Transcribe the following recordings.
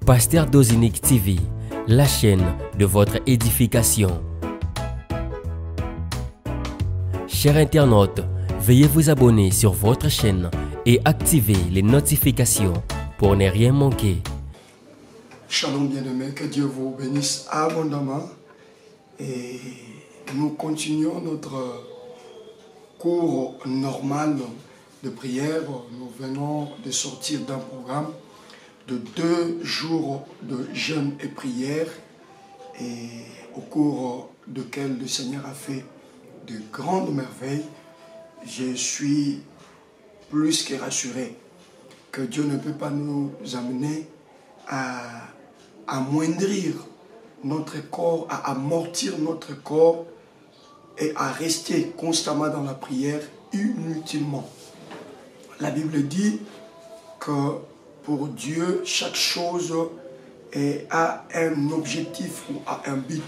Pasteur Dozinique TV, la chaîne de votre édification. Chers internautes, veuillez vous abonner sur votre chaîne et activer les notifications pour ne rien manquer. Shalom bien-aimés, que Dieu vous bénisse abondamment. Et nous continuons notre cours normal de prière. Nous venons de sortir d'un programme de 2 jours de jeûne et prière, et au cours duquel le Seigneur a fait de grandes merveilles. Je suis plus que rassuré que Dieu ne peut pas nous amener à amoindrir notre corps, à amortir notre corps et à rester constamment dans la prière inutilement. La Bible dit que pour Dieu, chaque chose a un objectif ou a un but.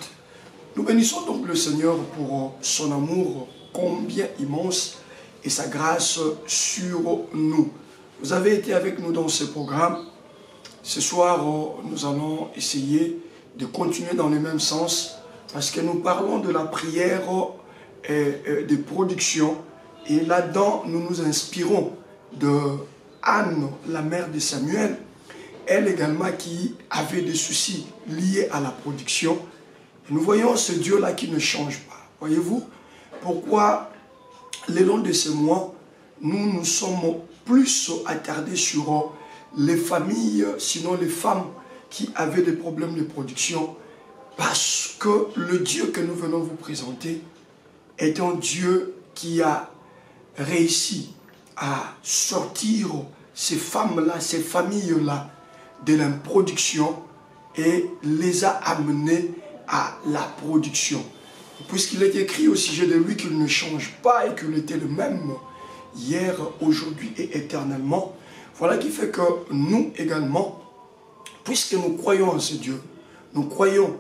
Nous bénissons donc le Seigneur pour son amour combien immense et sa grâce sur nous. Vous avez été avec nous dans ce programme. Ce soir, nous allons essayer de continuer dans le même sens parce que nous parlons de la prière de production, et là-dedans, nous nous inspirons de Anne, la mère de Samuel, elle également qui avait des soucis liés à la production. Nous voyons ce Dieu-là qui ne change pas. Voyez-vous pourquoi, le long de ces mois, nous nous sommes plus attardés sur les familles, sinon les femmes qui avaient des problèmes de production, parce que le Dieu que nous venons vous présenter est un Dieu qui a réussi à sortir ces femmes-là, ces familles-là de l'improduction et les a amenées à la production. Puisqu'il est écrit au sujet de lui qu'il ne change pas et qu'il était le même hier, aujourd'hui et éternellement, voilà qui fait que nous également, puisque nous croyons en ce Dieu, nous croyons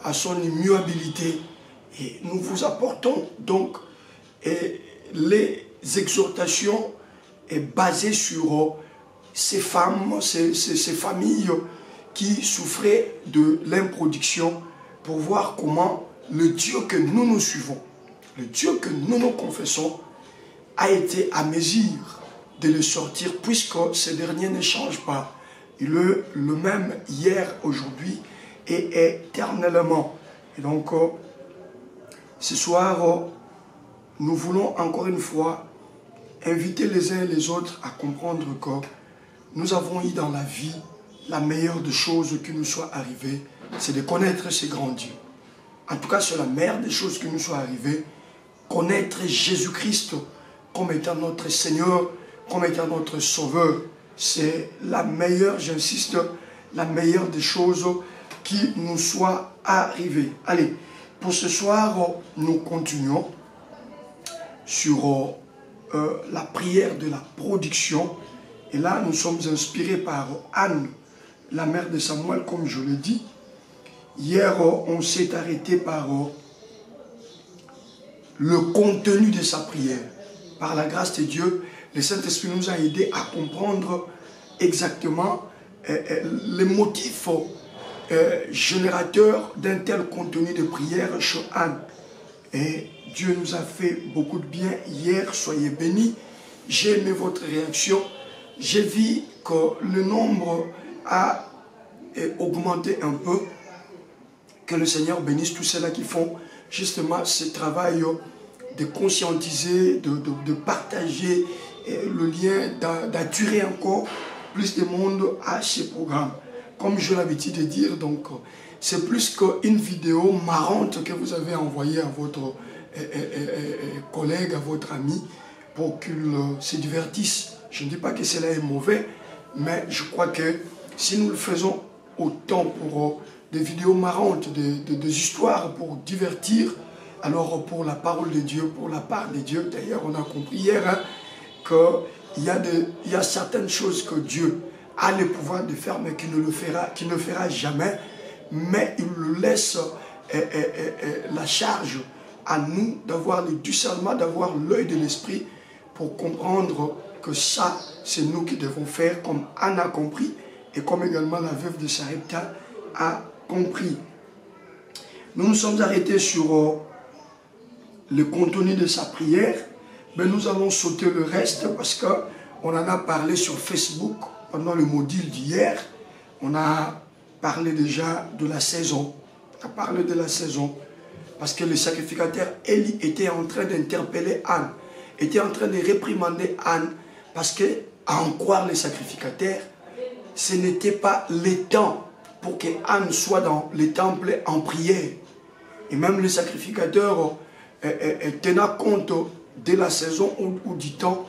à son immuabilité, et nous vous apportons donc les exhortations basées sur ces femmes, ces familles qui souffraient de l'improduction, pour voir comment le Dieu que nous suivons, le Dieu que nous confessons, a été à mesure de le sortir, puisque ce dernier ne change pas. Il est le même hier, aujourd'hui et éternellement. Et donc, ce soir, nous voulons encore une fois inviter les uns et les autres à comprendre que nous avons eu dans la vie la meilleure des choses qui nous soit arrivée, c'est de connaître ce grand Dieu. En tout cas, c'est la meilleure des choses qui nous soit arrivée, connaître Jésus-Christ comme étant notre Seigneur, comme étant notre Sauveur. C'est la meilleure, j'insiste, la meilleure des choses qui nous soit arrivée. Allez, pour ce soir, nous continuons sur la prière de la production. Et là, nous sommes inspirés par Anne, la mère de Samuel, comme je l'ai dit. Hier, on s'est arrêté par le contenu de sa prière. Par la grâce de Dieu, le Saint-Esprit nous a aidés à comprendre exactement les motifs générateurs d'un tel contenu de prière chez Anne. Et Dieu nous a fait beaucoup de bien hier, soyez bénis. J'ai aimé votre réaction. J'ai vu que le nombre a augmenté un peu. Que le Seigneur bénisse tous ceux-là qui font justement ce travail de conscientiser, de partager le lien, d'attirer encore plus de monde à ces programmes. Comme j'ai l'habitude de dire, donc c'est plus qu'une vidéo marrante que vous avez envoyée à votre collègue, à votre ami, pour qu'il se divertisse. Je ne dis pas que cela est mauvais, mais je crois que si nous le faisons autant pour des vidéos marrantes, des histoires pour divertir, alors pour la parole de Dieu, pour la part de Dieu, d'ailleurs on a compris hier qu'il y a certaines choses que Dieu a le pouvoir de faire, mais qu'il ne fera jamais, mais il le laisse la charge à nous d'avoir le discernement, d'avoir l'œil de l'esprit pour comprendre que ça, c'est nous qui devons faire, comme Anne a compris, et comme également la veuve de Sarepta a compris. Nous nous sommes arrêtés sur le contenu de sa prière, mais nous allons sauter le reste parce qu'on en a parlé sur Facebook pendant le module d'hier. On a parlé déjà de la saison. On a parlé de la saison parce que le sacrificateur Élie était en train d'interpeller Anne, était en train de réprimander Anne parce que, à en croire les sacrificateurs, ce n'était pas le temps pour que Anne soit dans le temple en prière. Et même le sacrificateur, tenant compte de la saison ou du temps,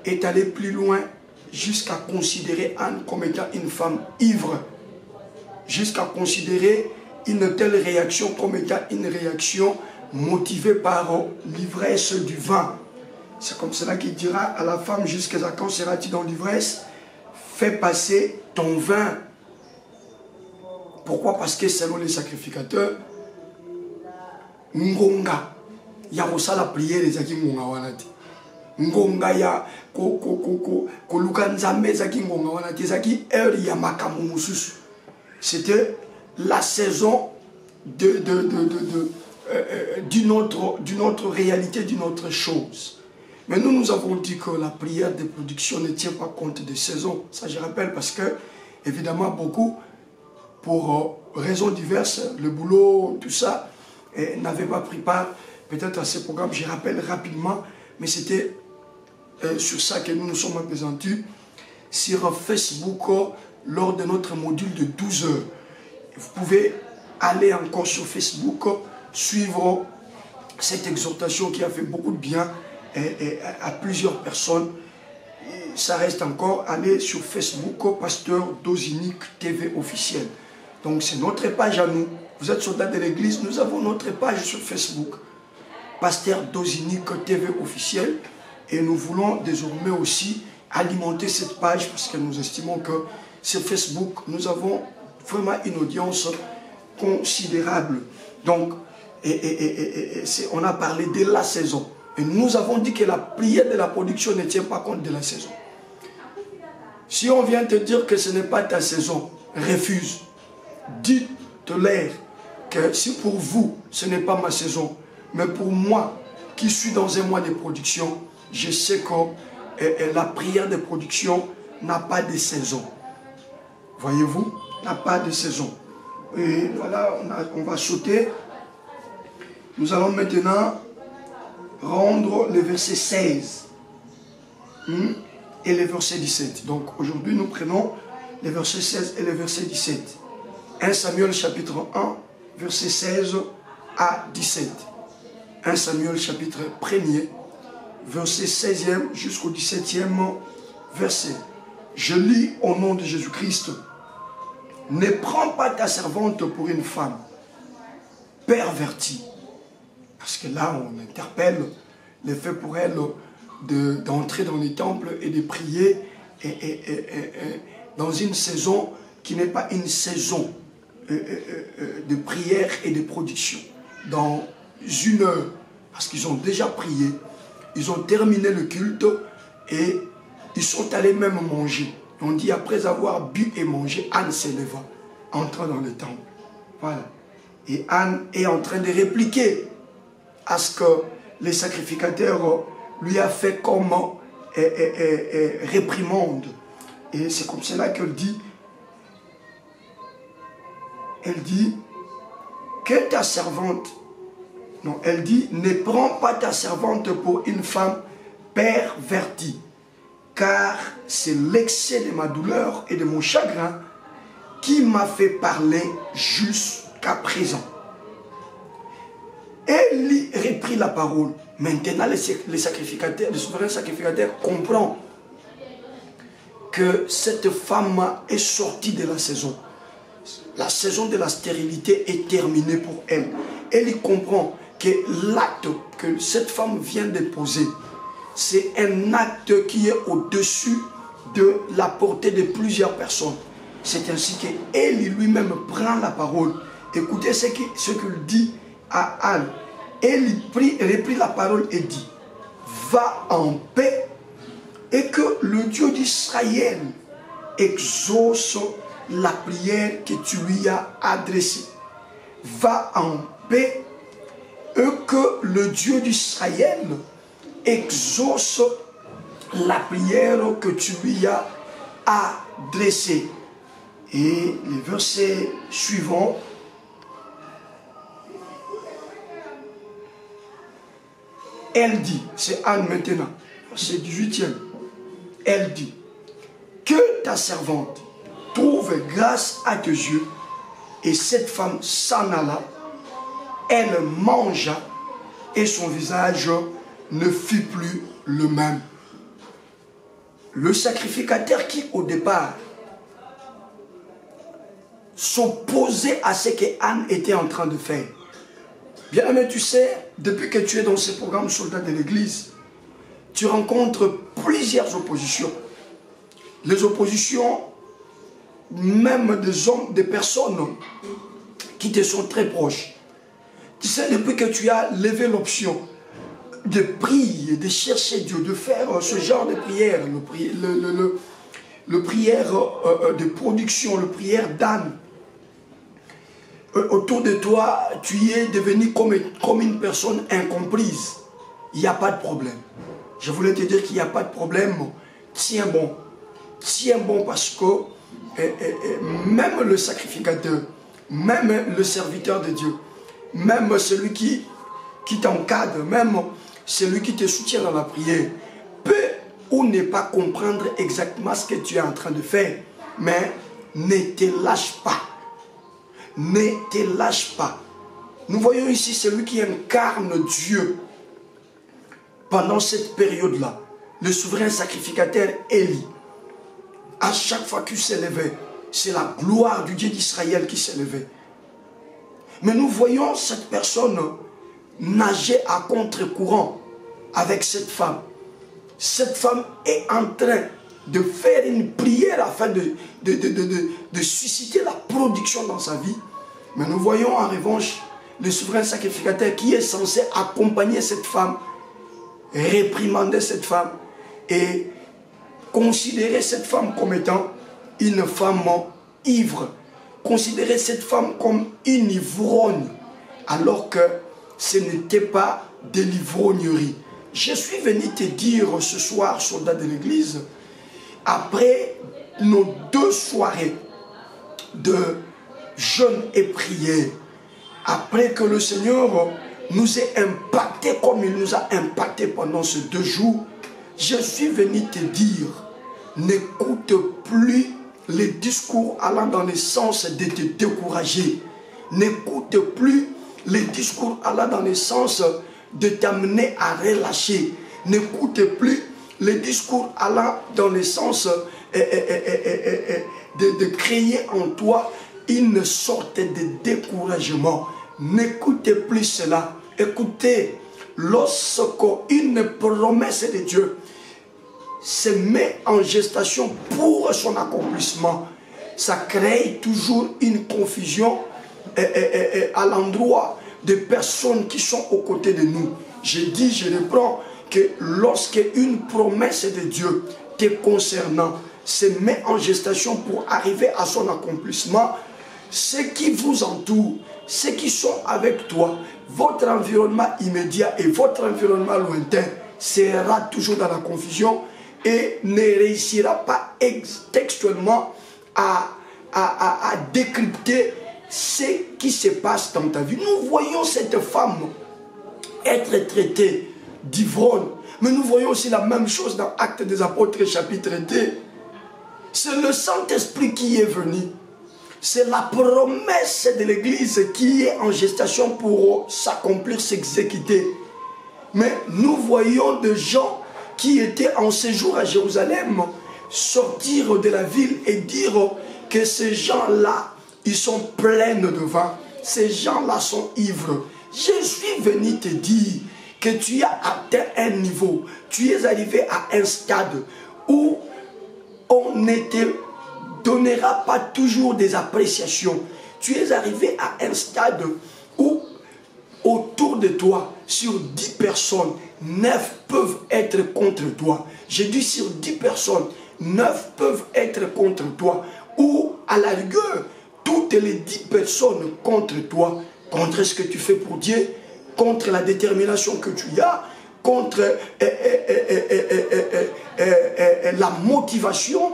est allé plus loin jusqu'à considérer Anne comme étant une femme ivre, jusqu'à considérer une telle réaction comme étant une réaction motivée par l'ivresse du vin. C'est comme cela qu'il dira à la femme: jusqu'à quand seras-tu dans l'ivresse? Fais passer ton vin. Pourquoi? Parce que selon les sacrificateurs, Ngonga, ya la prière les aki ngonga wanati. Ngonga ya koluka nzambe zaki ngonga wanati zaki heure ya makamu mususu. C'était la saison d'une autre réalité, d'une autre chose. Mais nous avons dit que la prière de production ne tient pas compte des saisons. Ça, je rappelle, parce que, évidemment, beaucoup, pour raisons diverses, le boulot, tout ça, n'avaient pas pris part peut-être à ce programme. Je rappelle rapidement, mais c'était sur ça que nous nous sommes appesantis sur Facebook lors de notre module de 12 heures. Vous pouvez aller encore sur Facebook, suivre cette exhortation qui a fait beaucoup de bien à plusieurs personnes. Et ça reste encore, aller sur Facebook, Pasteur Dozinique TV officiel. Donc c'est notre page à nous. Vous êtes soldat de l'église, nous avons notre page sur Facebook, Pasteur Dozinique TV officiel. Et nous voulons désormais aussi alimenter cette page parce que nous estimons que sur Facebook, nous avons vraiment une audience considérable. Donc, on a parlé de la saison. Et nous avons dit que la prière de la production ne tient pas compte de la saison. Si on vient te dire que ce n'est pas ta saison, refuse. Dites-leur que si pour vous, ce n'est pas ma saison, mais pour moi, qui suis dans un mois de production, je sais que la prière de production n'a pas de saison. Voyez-vous, n'a pas de saison. Et voilà, on va sauter. Nous allons maintenant rendre le verset 16 et le verset 17. Donc aujourd'hui, nous prenons les versets 16 et le verset 17. 1 Samuel chapitre 1, verset 16 à 17. 1 Samuel chapitre 1er, verset 16e jusqu'au 17e verset. Je lis au nom de Jésus-Christ. Ne prends pas ta servante pour une femme pervertie. Parce que là, on interpelle le fait pour elle d'entrer dans les temples et de prier dans une saison qui n'est pas une saison de prière et de production. Dans une heure, parce qu'ils ont déjà prié, ils ont terminé le culte et ils sont allés même manger. On dit après avoir bu et mangé, Anne s'éleva, entra dans le temple. Voilà. Et Anne est en train de répliquer à ce que les sacrificateurs lui a fait comme réprimande. Et c'est comme cela qu'elle dit, que ta servante, non, elle dit, ne prends pas ta servante pour une femme pervertie, car c'est l'excès de ma douleur et de mon chagrin qui m'a fait parler jusqu'à présent. Élie reprit la parole. Maintenant, les sacrificateurs, le souverain sacrificateur comprend que cette femme est sortie de la saison. La saison de la stérilité est terminée pour elle. Élie comprend que l'acte que cette femme vient de poser, c'est un acte qui est au-dessus de la portée de plusieurs personnes. C'est ainsi qu'Élie lui-même prend la parole. Écoutez ce qu'il dit à Anne. Élie reprit la parole et dit, va en paix et que le Dieu d'Israël exauce la prière que tu lui as adressée. Va en paix et que le Dieu d'Israël exauce la prière que tu lui as adressée. Et les versets suivants. Elle dit, c'est Anne maintenant, verset 18e. Elle dit, que ta servante trouve grâce à tes yeux. Et cette femme s'en alla, elle mangea et son visage ne fut plus le même. Le sacrificateur qui au départ s'opposait à ce que Anne était en train de faire. Bien aimé, tu sais, depuis que tu es dans ce programme Soldats de l'Église, tu rencontres plusieurs oppositions. Les oppositions, même des hommes, des personnes qui te sont très proches. Tu sais, depuis que tu as levé l'option de prier, de chercher Dieu, de faire ce genre de prière, le prière de production, le prière d'âne, autour de toi, tu es devenu comme une personne incomprise. Il n'y a pas de problème. Je voulais te dire qu'il n'y a pas de problème. Tiens bon. Tiens bon parce que même le sacrificateur, même le serviteur de Dieu, même celui qui t'encadre, même celui qui te soutient dans la prière, peut ou ne pas comprendre exactement ce que tu es en train de faire. Mais ne te lâche pas. Ne te lâche pas. Nous voyons ici celui qui incarne Dieu pendant cette période-là. Le souverain sacrificateur Élie. À chaque fois qu'il s'élevait, c'est la gloire du Dieu d'Israël qui s'élevait. Mais nous voyons cette personne nager à contre-courant avec cette femme. Cette femme est en train de faire une prière afin de susciter la production dans sa vie. Mais nous voyons en revanche le souverain sacrificateur qui est censé accompagner cette femme, réprimander cette femme et considérer cette femme comme étant une femme ivre. Considérer cette femme comme une ivrogne, alors que ce n'était pas de l'ivrognerie. Je suis venu te dire ce soir, soldat de l'église, après nos 2 soirées de jeûne et prière, après que le Seigneur nous ait impacté comme il nous a impacté pendant ces 2 jours, je suis venu te dire, n'écoute plus les discours allant dans le sens de te décourager. N'écoute plus les discours allant dans le sens de t'amener à relâcher. N'écoute plus les discours allant dans le sens de créer en toi une sorte de découragement. N'écoutez plus cela. Écoutez, lorsqu'une promesse de Dieu se met en gestation pour son accomplissement, ça crée toujours une confusion à l'endroit des personnes qui sont aux côtés de nous. Je dis, je reprends, que lorsque une promesse de Dieu te concernant se met en gestation pour arriver à son accomplissement, ceux qui vous entourent, ceux qui sont avec toi, votre environnement immédiat et votre environnement lointain sera toujours dans la confusion et ne réussira pas textuellement à décrypter ce qui se passe dans ta vie. Nous voyons cette femme être traitée d'ivrogne, mais nous voyons aussi la même chose dans Actes des Apôtres chapitre 2. C'est le Saint-Esprit qui est venu. C'est la promesse de l'Église qui est en gestation pour s'accomplir, s'exécuter. Mais nous voyons des gens qui étaient en séjour à Jérusalem sortir de la ville et dire que ces gens-là, ils sont pleins de vin. Ces gens-là sont ivres. Je suis venu te dire que tu as atteint un niveau, tu es arrivé à un stade où on ne te donnera pas toujours des appréciations. Tu es arrivé à un stade où autour de toi, sur 10 personnes, 9 peuvent être contre toi. Je dis sur 10 personnes, 9 peuvent être contre toi. Ou à la rigueur, toutes les 10 personnes contre toi, contre ce que tu fais pour Dieu, contre la détermination que tu as, contre la motivation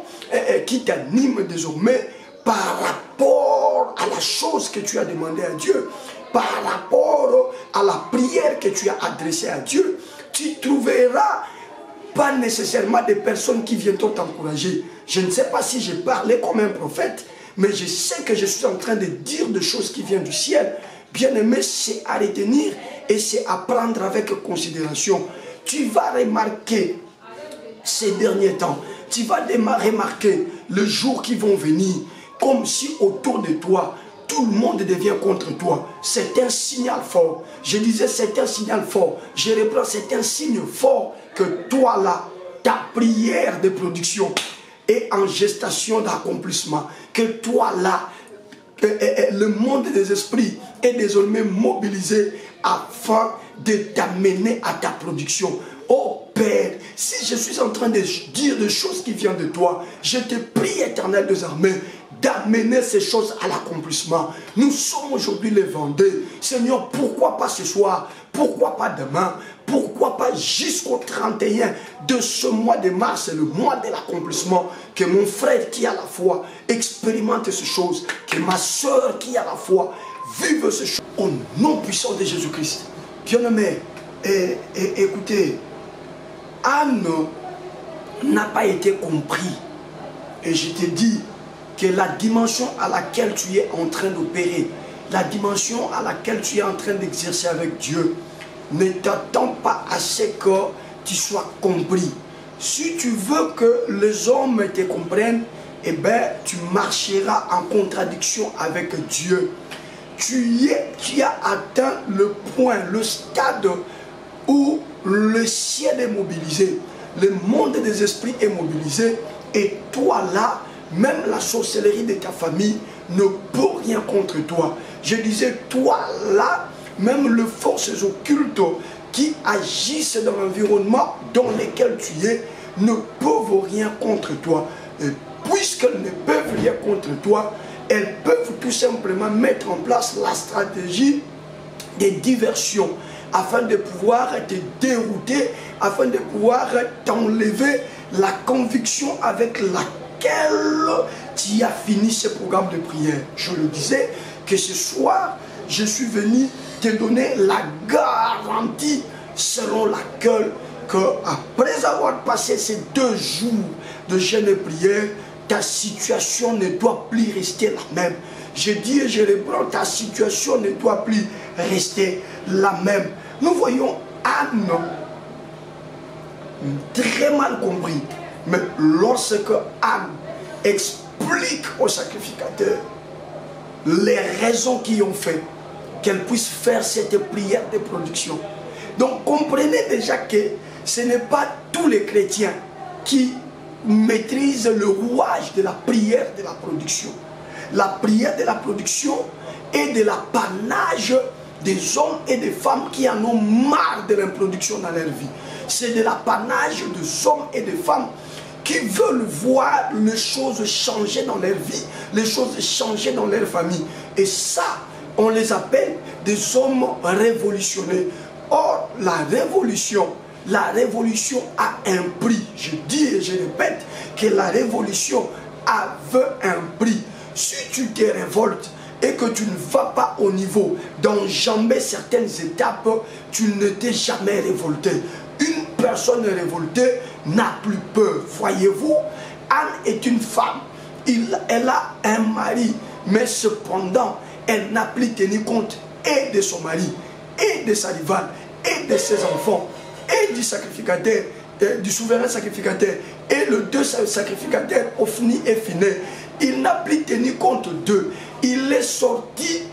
qui t'anime désormais par rapport à la chose que tu as demandé à Dieu, par rapport à la prière que tu as adressée à Dieu, tu trouveras pas nécessairement des personnes qui viendront t'encourager. Je ne sais pas si j'ai parlé comme un prophète, mais je sais que je suis en train de dire des choses qui viennent du ciel. Bien-aimé, c'est à retenir et c'est à prendre avec considération. Tu vas remarquer ces derniers temps, tu vas remarquer les jours qui vont venir, comme si autour de toi, tout le monde devient contre toi. C'est un signal fort. Je disais, c'est un signal fort. Je reprends, c'est un signe fort que toi là, ta prière de production est en gestation d'accomplissement. Que toi là, le monde des esprits est désormais mobilisé afin de t'amener à ta production. Oh Père, si je suis en train de dire des choses qui viennent de toi, je te prie, Éternel des armées, d'amener ces choses à l'accomplissement. Nous sommes aujourd'hui les vendeurs. Seigneur, pourquoi pas ce soir? Pourquoi pas demain? Pourquoi pas jusqu'au 31 de ce mois de mars, le mois de l'accomplissement, que mon frère qui a la foi expérimente ces choses, que ma soeur qui a la foi vive ces choses au nom puissant de Jésus-Christ. Bien-aimé, écoutez, Anne n'a pas été compris. Et je te dis que la dimension à laquelle tu es en train d'opérer, la dimension à laquelle tu es en train d'exercer avec Dieu, ne t'attends pas à ce que tu sois compris. Si tu veux que les hommes te comprennent, eh bien, tu marcheras en contradiction avec Dieu. Tu as atteint le point, le stade où le ciel est mobilisé, le monde des esprits est mobilisé, et toi là, même la sorcellerie de ta famille ne peut rien contre toi. Je disais, toi là, même les forces occultes qui agissent dans l'environnement dans lequel tu es ne peuvent rien contre toi. Et puisqu'elles ne peuvent rien contre toi, elles peuvent tout simplement mettre en place la stratégie de diversion afin de pouvoir te dérouter, afin de pouvoir t'enlever la conviction avec laquelle tu as fini ce programme de prière. Je le disais que ce soir, je suis venu te donner la garantie selon laquelle que après avoir passé ces 2 jours de jeûne et prière, ta situation ne doit plus rester la même. Je dis et je reprends, ta situation ne doit plus rester la même. Nous voyons Anne, très mal compris, mais lorsque Anne explique au sacrificateur les raisons qui ont fait qu'elle puisse faire cette prière de production. Donc comprenez déjà que ce n'est pas tous les chrétiens qui maîtrisent le rouage de la prière de la production. La prière de la production est de l'apanage des hommes et des femmes qui en ont marre de l'improduction dans leur vie. C'est de l'apanage des hommes et des femmes qui veulent voir les choses changer dans leur vie, les choses changer dans leur famille. Et ça, on les appelle des hommes révolutionnaires. Or, la révolution a un prix. Je dis et je répète que la révolution avait un prix. Si tu te révoltes et que tu ne vas pas au niveau d'enjamber certaines étapes, tu ne t'es jamais révolté. Une personne révoltée n'a plus peur. Voyez-vous, Anne est une femme. Elle a un mari, mais cependant, elle n'a plus tenu compte et de son mari, et de sa rivale, et de ses enfants, et du sacrificateur, du souverain sacrificateur, et le 2 sacrificateurs, Ophni et Phiné. Il n'a plus tenu compte d'eux. Il est sorti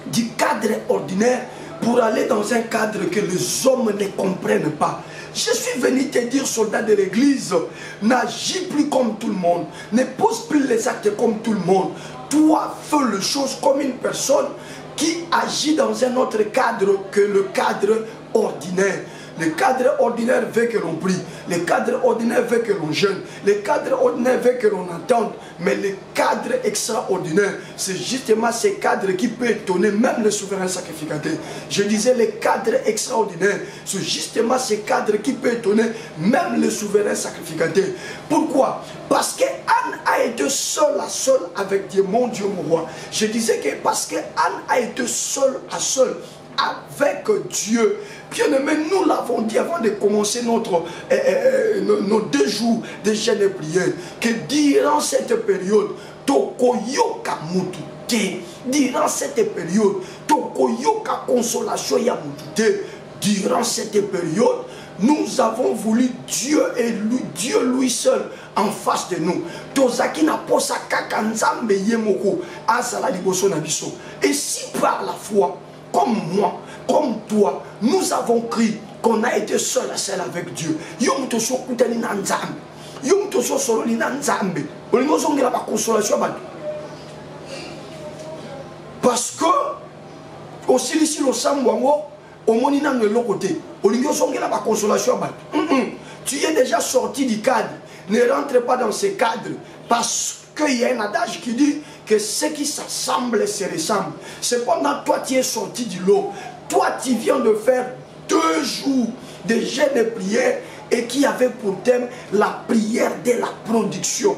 du cadre ordinaire pour aller dans un cadre que les hommes ne comprennent pas. Je suis venu te dire, soldat de l'église, n'agis plus comme tout le monde, ne pose plus les actes comme tout le monde. Toi, fais les choses comme une personne qui agit dans un autre cadre que le cadre ordinaire. Le cadre ordinaire veut que l'on prie. Le cadre ordinaire veut que l'on jeûne. Le cadre ordinaire veut que l'on entende. Mais le cadre extraordinaire, c'est justement ces cadres qui peuvent étonner même le souverain sacrificateur. Je disais, le cadre extraordinaire, c'est justement ces cadres qui peuvent étonner même le souverain sacrificateur. Pourquoi? Parce que Anne a été seule à seule avec Dieu, mon Dieu, mon roi. Je disais que parce que Anne a été seule à seule avec Dieu. Bien-aimé, nous l'avons dit avant de commencer nos 2 jours de jeûne et prière, que durant cette période, tokoyoka mutute. Durant cette période, tokoyoka consolation ya mutute. Durant cette période, nous avons voulu Dieu et lui, Dieu lui seul en face de nous. Tozaki na posa kaka nzambe yemoko azala liboso na biso. Et si par la foi, comme moi, comme toi, nous avons cru qu'on a été seul à seul avec Dieu. Yom to so kutani na nzambe. Yom to so solo ni na nzambe. Olingo zongela ba consolation ba. Parce que aussi ici le sambo au moni na ngelo côté. Olingo zongela ba consolation ba. Tu es déjà sorti du cadre. Ne rentre pas dans ce cadre parce qu'il y a un adage qui dit que ceux qui s'assemblent se ressemblent. Cependant, toi, tu es sorti du lot. Toi, tu viens de faire 2 jours de jeûne et prière et qui avait pour thème la prière de la production.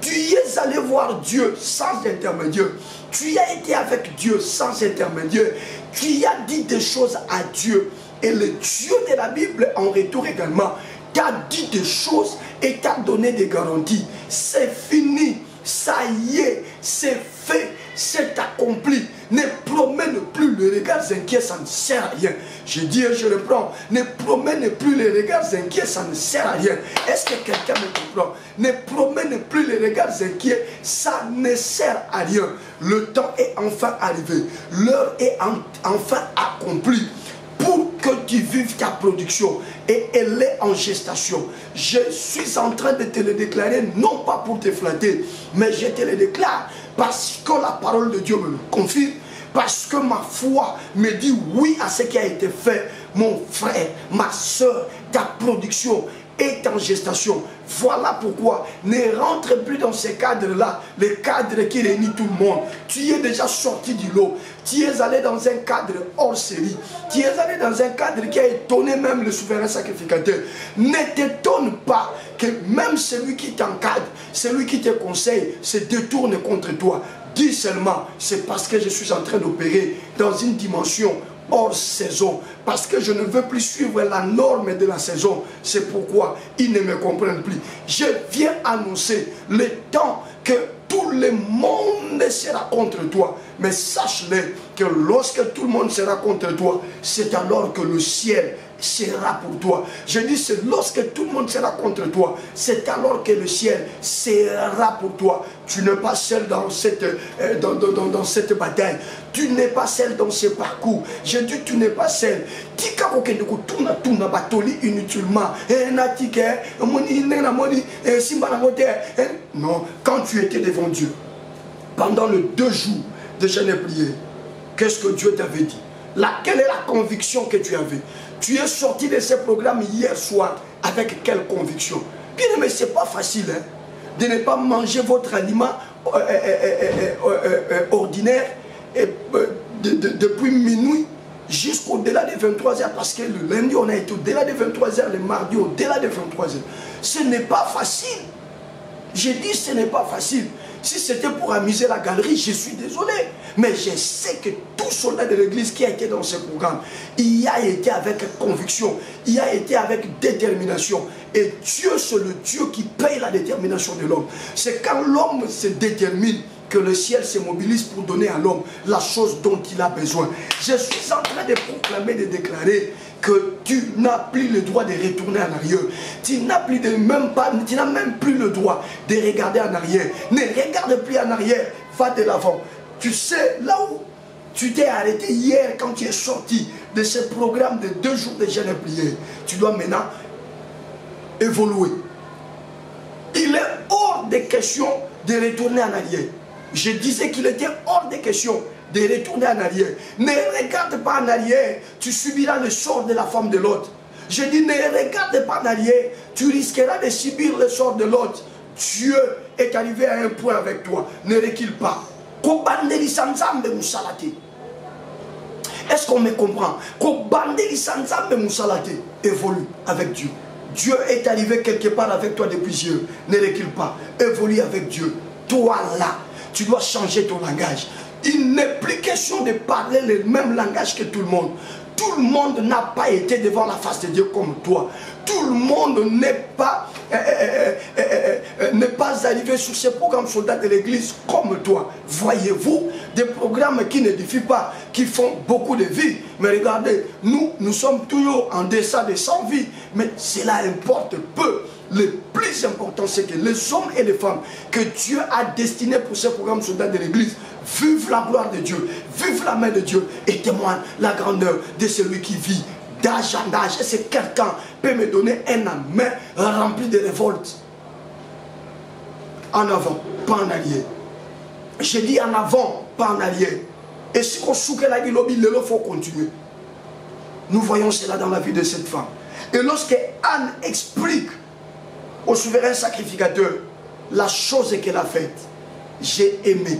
Tu y es allé voir Dieu sans intermédiaire. Tu as été avec Dieu sans intermédiaire. Tu as dit des choses à Dieu. Et le Dieu de la Bible, en retour également, t'a dit des choses et t'a donné des garanties. C'est fini. Ça y est, c'est fait, c'est accompli. Ne promène plus les regards inquiets, ça ne sert à rien. Je dis et je reprends, ne promène plus les regards inquiets, ça ne sert à rien. Est-ce que quelqu'un me comprend? Ne promène plus les regards inquiets, ça ne sert à rien. Le temps est enfin arrivé, l'heure est enfin accomplie. Pour que tu vives ta production et elle est en gestation. Je suis en train de te le déclarer, non pas pour te flatter, mais je te le déclare parce que la parole de Dieu me le confirme, parce que ma foi me dit oui à ce qui a été fait. Mon frère, ma soeur, ta production est en gestation. Voilà pourquoi ne rentre plus dans ces cadres-là, les cadres qui réunissent tout le monde. Tu es déjà sorti du lot. Tu es allé dans un cadre hors série. Tu es allé dans un cadre qui a étonné même le souverain sacrificateur. Ne t'étonne pas que même celui qui t'encadre, celui qui te conseille, se détourne contre toi. Dis seulement, c'est parce que je suis en train d'opérer dans une dimension hors saison, parce que je ne veux plus suivre la norme de la saison. C'est pourquoi ils ne me comprennent plus. Je viens annoncer le temps que tout le monde sera contre toi. Mais sache-le que lorsque tout le monde sera contre toi, c'est alors que le ciel sera pour toi. Je dis, c'est lorsque tout le monde sera contre toi, c'est alors que le ciel sera pour toi. Tu n'es pas seul dans cette bataille. Tu n'es pas seul dans ce parcours. Je dis, tu n'es pas seul. Inutilement. Non, quand tu étais devant Dieu, pendant les 2 jours de jeûne et prière, qu'est-ce que Dieu t'avait dit? Quelle est la conviction que tu avais? Tu es sorti de ce programme hier soir avec quelle conviction? Bien aimé, ce n'est pas facile de ne pas manger votre aliment ordinaire depuis minuit jusqu'au-delà des 23h, parce que le lundi on a été au-delà des 23h, le mardi au-delà des 23h. Ce n'est pas facile. J'ai dit ce n'est pas facile. Si c'était pour amuser la galerie, je suis désolé. Mais je sais que tout soldat de l'église qui a été dans ce programme, il a été avec conviction, il a été avec détermination. Et Dieu, c'est le Dieu qui paye la détermination de l'homme. C'est quand l'homme se détermine que le ciel se mobilise pour donner à l'homme la chose dont il a besoin. Je suis en train de proclamer, de déclarer que tu n'as plus le droit de retourner en arrière. Tu n'as même plus le droit de regarder en arrière. Ne regarde plus en arrière, va de l'avant. Tu sais, là où tu t'es arrêté hier quand tu es sorti de ce programme de 2 jours de jeûne et prière, tu dois maintenant évoluer. Il est hors de question de retourner en arrière. Je disais qu'il était hors de question de retourner en arrière. Ne regarde pas en arrière, tu subiras le sort de la femme de l'autre. Je dis, ne regarde pas en arrière. Tu risqueras de subir le sort de l'autre. Dieu est arrivé à un point avec toi. Ne recule pas. Est-ce qu'on me comprend? Évolue avec Dieu. Dieu est arrivé quelque part avec toi depuis Dieu. Ne recule pas. Évolue avec Dieu. Toi là, tu dois changer ton langage. Il n'est plus question de parler le même langage que tout le monde. Tout le monde n'a pas été devant la face de Dieu comme toi. Tout le monde n'est pas arrivé sur ces programmes soldats de l'église comme toi. Voyez-vous, des programmes qui n'édifient pas, qui font beaucoup de vies. Mais regardez, nous sommes toujours en deçà de 100 vies. Mais cela importe peu. Le plus important, c'est que les hommes et les femmes que Dieu a destinés pour ce programme soldat de l'église vivent la gloire de Dieu, vivent la main de Dieu et témoignent la grandeur de celui qui vit d'âge en âge. Et c'est quelqu'un peut me donner un amen rempli de révolte. En avant, pas en arrière. Je dis en avant, pas en arrière. Et si on souque la guilobi, il faut continuer. Nous voyons cela dans la vie de cette femme. Et lorsque Anne explique au souverain sacrificateur la chose qu'elle a faite, j'ai aimé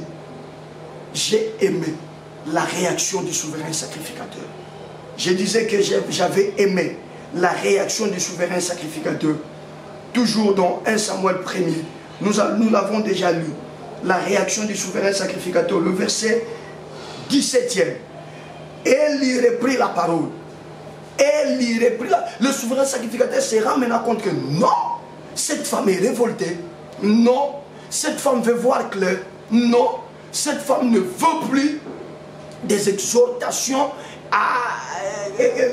la réaction du souverain sacrificateur. Je disais que j'avais aimé la réaction du souverain sacrificateur. Toujours dans 1 Samuel 1er, nous l'avons déjà lu. La réaction du souverain sacrificateur, le verset 17e. Elle lui reprit la parole. Elle lui reprit le souverain sacrificateur se rend maintenant compte que non, cette femme est révoltée. Non, cette femme veut voir clair. Non, cette femme ne veut plus des exhortations à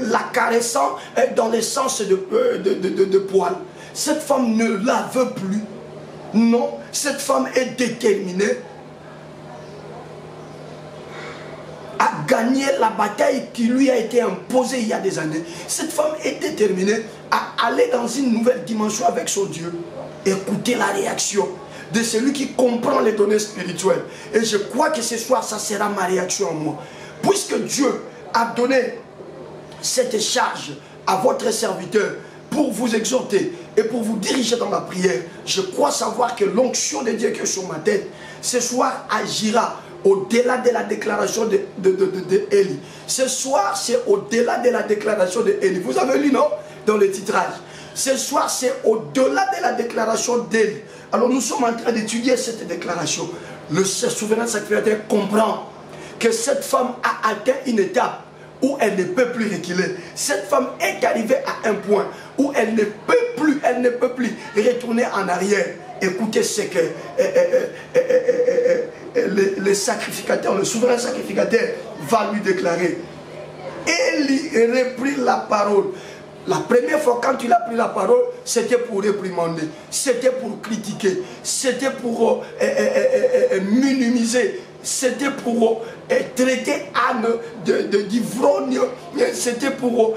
la caressant dans le sens de poil. Cette femme ne la veut plus. Non, cette femme est déterminée à gagner la bataille qui lui a été imposée il y a des années. Cette femme est déterminée à aller dans une nouvelle dimension avec son Dieu. Écoutez la réaction de celui qui comprend les données spirituelles. Et je crois que ce soir, ça sera ma réaction à moi. Puisque Dieu a donné cette charge à votre serviteur pour vous exhorter et pour vous diriger dans la prière, je crois savoir que l'onction de Dieu qui est sur ma tête, ce soir agira au-delà de la déclaration de Élie. Ce soir, c'est au-delà de la déclaration de Élie. Vous avez lu, non? Dans le titrage. Ce soir, c'est au-delà de la déclaration d'Élie. Alors, nous sommes en train d'étudier cette déclaration. Le souverain sacrificateur comprend que cette femme a atteint une étape où elle ne peut plus reculer. Cette femme est arrivée à un point où elle ne peut plus retourner en arrière. Écoutez ce que le sacrificateur, le souverain sacrificateur va lui déclarer. Élie reprit la parole. La première fois quand il a pris la parole, c'était pour réprimander, c'était pour critiquer, c'était pour minimiser, c'était pour traiter Anne d'ivrogne, c'était pour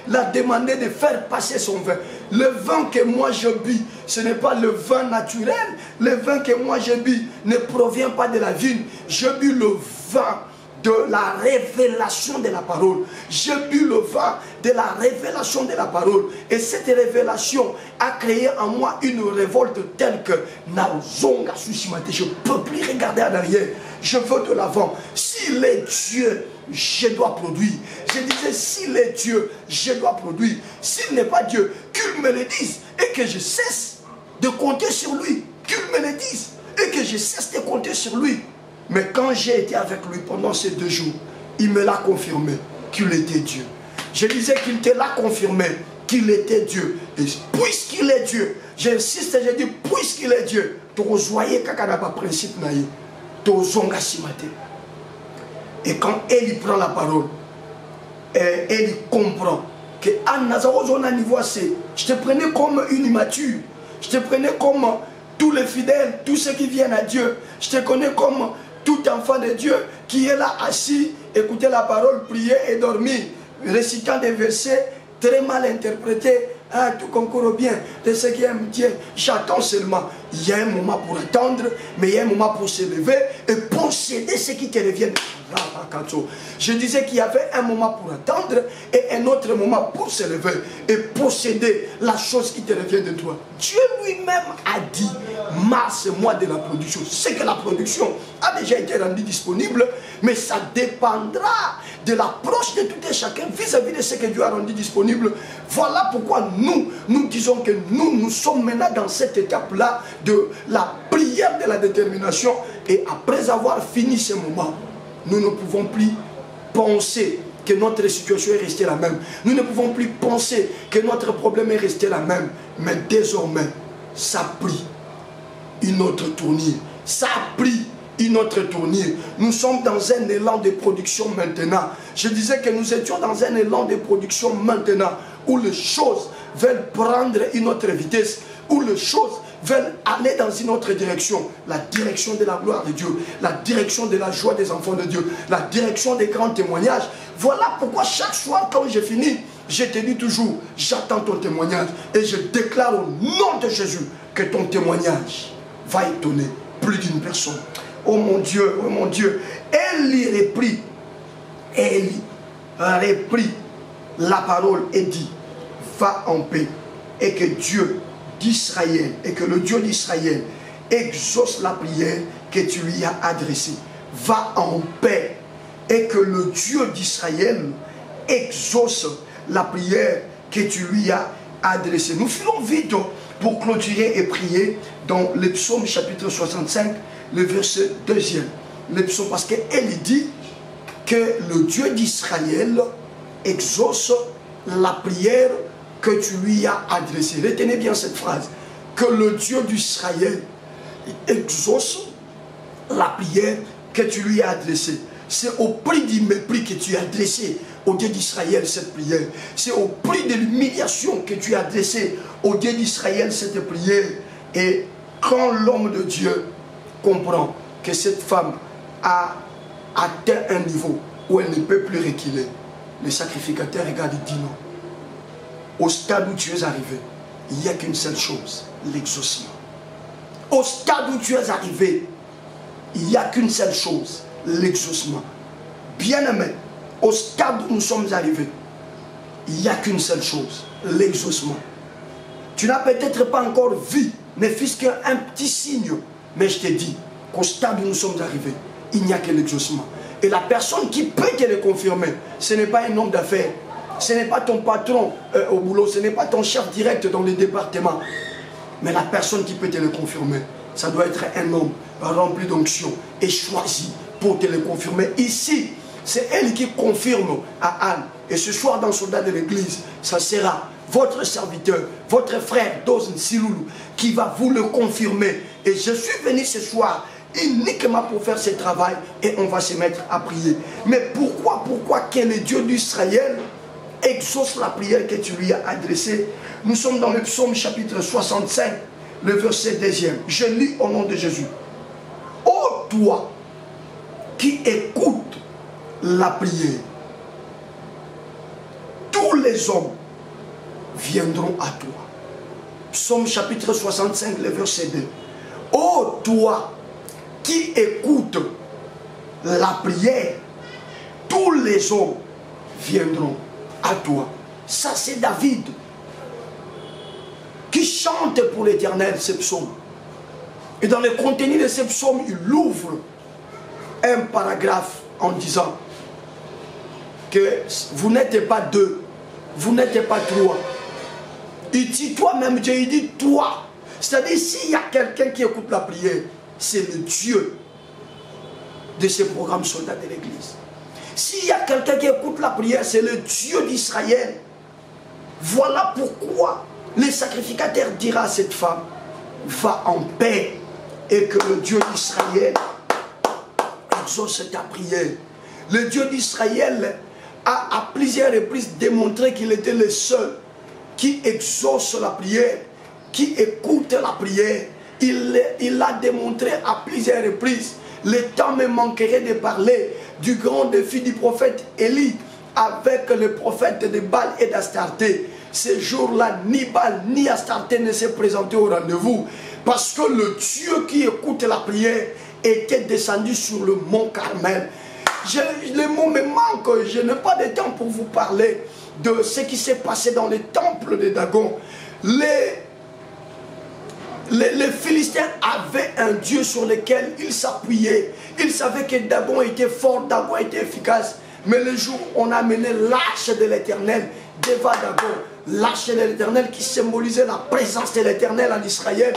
la demander de faire passer son vin. Le vin que moi je bus, ce n'est pas le vin naturel. Le vin que moi je bus ne provient pas de la vigne. Je bus le vin de la révélation de la parole. J'ai bu le vin de la révélation de la parole. Et cette révélation a créé en moi une révolte telle que Naozonga Sushimate. Je ne peux plus regarder en arrière. Je veux de l'avant. S'il est Dieu, je dois produire. Je disais, s'il est Dieu, je dois produire. S'il n'est pas Dieu, qu'il me le dise et que je cesse de compter sur lui. Qu'il me le dise et que je cesse de compter sur lui. Mais quand j'ai été avec lui pendant ces 2 jours, il me l'a confirmé qu'il était Dieu. Je disais qu'il te l'a confirmé qu'il était Dieu. Et puisqu'il est Dieu, j'insiste et je dis, puisqu'il est Dieu, tu rejoignais Kakanaba principe naïe, tu zonga simate. Et quand elle prend la parole, elle comprend que Anne Nazarozona niveau assez, je te prenais comme une immature, je te prenais comme tous les fidèles, tous ceux qui viennent à Dieu, je te connais comme tout enfant de Dieu qui est là assis, écouter la parole, prier et dormir, récitant des versets très mal interprétés ah, tout concourt bien de ceux qui aiment Dieu. J'attends seulement. Il y a un moment pour attendre, mais il y a un moment pour se lever et posséder ce qui te revient. Je disais qu'il y avait un moment pour attendre et un autre moment pour se lever et posséder la chose qui te revient de toi. Dieu lui-même a dit, mars, mois de la production. C'est que la production a déjà été rendue disponible, mais ça dépendra de l'approche de tout et chacun vis-à-vis de ce que Dieu a rendu disponible. Voilà pourquoi nous disons que nous sommes maintenant dans cette étape-là de la prière de la détermination. Et après avoir fini ce moment, nous ne pouvons plus penser que notre situation est restée la même. Nous ne pouvons plus penser que notre problème est resté la même. Mais désormais, ça a pris une autre tournure. Ça a pris une autre tournure. Nous sommes dans un élan de production maintenant. Je disais que nous étions dans un élan de production maintenant où les choses veulent prendre une autre vitesse, où les choses veulent aller dans une autre direction. La direction de la gloire de Dieu, la direction de la joie des enfants de Dieu, la direction des grands témoignages. Voilà pourquoi chaque soir quand j'ai fini, je te dis toujours, j'attends ton témoignage et je déclare au nom de Jésus que ton témoignage va étonner plus d'une personne. Oh mon Dieu, Élie reprit la parole et dit, va en paix et que Dieu d'Israël et que le Dieu d'Israël exauce la prière que tu lui as adressée. Va en paix et que le Dieu d'Israël exauce la prière que tu lui as adressée. Nous filons vite pour clôturer et prier dans le psaume chapitre 65, le verset 2e. Le psaume, parce qu'elle dit que le Dieu d'Israël exauce la prière que tu lui as adressée. Retenez bien cette phrase. Que le Dieu d'Israël exauce la prière que tu lui as adressée. C'est au prix du mépris que tu as adressé au Dieu d'Israël cette prière. C'est au prix de l'humiliation que tu as adressé au Dieu d'Israël cette prière. Et quand l'homme de Dieu comprend que cette femme a atteint un niveau où elle ne peut plus reculer, le sacrificateur regarde et dit non. Au stade où tu es arrivé, il n'y a qu'une seule chose, l'exaucement. Au stade où tu es arrivé, il n'y a qu'une seule chose, l'exaucement. Bien-aimé, au stade où nous sommes arrivés, il n'y a qu'une seule chose, l'exaucement. Tu n'as peut-être pas encore vu, ne fût-ce qu'un petit signe, mais je te dis qu'au stade où nous sommes arrivés, il n'y a que l'exaucement. Et la personne qui peut te le confirmer, ce n'est pas un homme d'affaires, ce n'est pas ton patron au boulot, ce n'est pas ton chef direct dans le département, mais la personne qui peut te le confirmer, ça doit être un homme rempli d'onction et choisi pour te le confirmer. Ici, c'est elle qui confirme à Anne. Et ce soir, dans le soldat de l'église, ça sera votre serviteur, votre frère Dozin Siloulou, qui va vous le confirmer. Et je suis venu ce soir uniquement pour faire ce travail et on va se mettre à prier. Mais pourquoi que le Dieu d'Israël exauce la prière que tu lui as adressée? Nous sommes dans le psaume chapitre 65, le verset 2e. Je lis au nom de Jésus. Ô toi qui écoutes la prière, tous les hommes viendront à toi. Psaume chapitre 65, le verset 2. Ô toi qui écoutes la prière, tous les hommes viendront à toi. Ça, c'est David qui chante pour l'Éternel ce psaume. Et dans le contenu de ce psaume, il ouvre un paragraphe en disant que vous n'êtes pas deux, vous n'êtes pas trois. Il dit toi-même, Dieu, il dit toi. C'est-à-dire, s'il y a quelqu'un qui écoute la prière, c'est le Dieu de ce programme soldat de l'église. S'il y a quelqu'un qui écoute la prière, c'est le Dieu d'Israël. Voilà pourquoi le sacrificateur dira à cette femme, va en paix et que le Dieu d'Israël exauce ta prière. Le Dieu d'Israël a à plusieurs reprises démontré qu'il était le seul qui exauce la prière, qui écoute la prière. Il l'a démontré à plusieurs reprises. Le temps me manquerait de parler du grand défi du prophète Élie avec le prophète de Baal et d'Astarté. Ces jours-là, ni Baal ni Astarté ne s'est présenté au rendez-vous. Parce que le Dieu qui écoute la prière était descendu sur le mont Carmel. Les mots me manquent, je n'ai pas de temps pour vous parler de ce qui s'est passé dans les temples de Dagon. Les Philistins avaient un Dieu sur lequel ils s'appuyaient. Ils savaient que Dagon était fort, Dagon était efficace. Mais le jour où on a amené l'arche de l'Éternel devant Dagon, l'arche de l'Éternel qui symbolisait la présence de l'Éternel en Israël,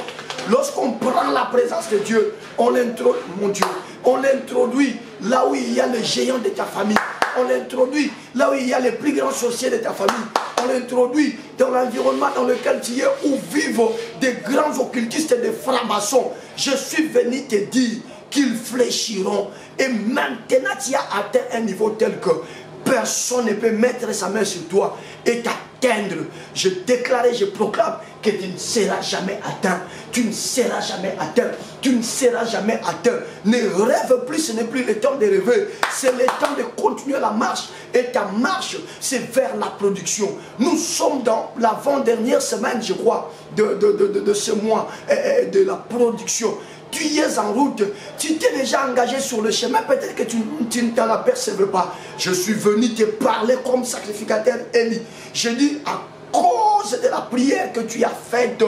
lorsqu'on prend la présence de Dieu, on l'introduit, mon Dieu, on l'introduit là où il y a les géants de ta famille. On l'introduit là où il y a les plus grands sorciers de ta famille. On l'introduit dans l'environnement dans lequel tu es, où vivent des grands occultistes et des francs-maçons. Je suis venu te dire qu'ils fléchiront. Et maintenant, tu as atteint un niveau tel que personne ne peut mettre sa main sur toi et t'atteindre. Je déclare et je proclame que tu ne seras jamais atteint. Tu ne seras jamais atteint. Tu ne seras jamais atteint. Ne rêve plus, ce n'est plus le temps de rêver. C'est le temps de continuer la marche. Et ta marche, c'est vers la production. Nous sommes dans l'avant-dernière semaine, je crois, de ce mois de la production. Tu y es en route, tu t'es déjà engagé sur le chemin, peut-être que tu ne t'en apercevais pas. Je suis venu te parler comme sacrificateur Élie. Je dis, à cause de la prière que tu as faite,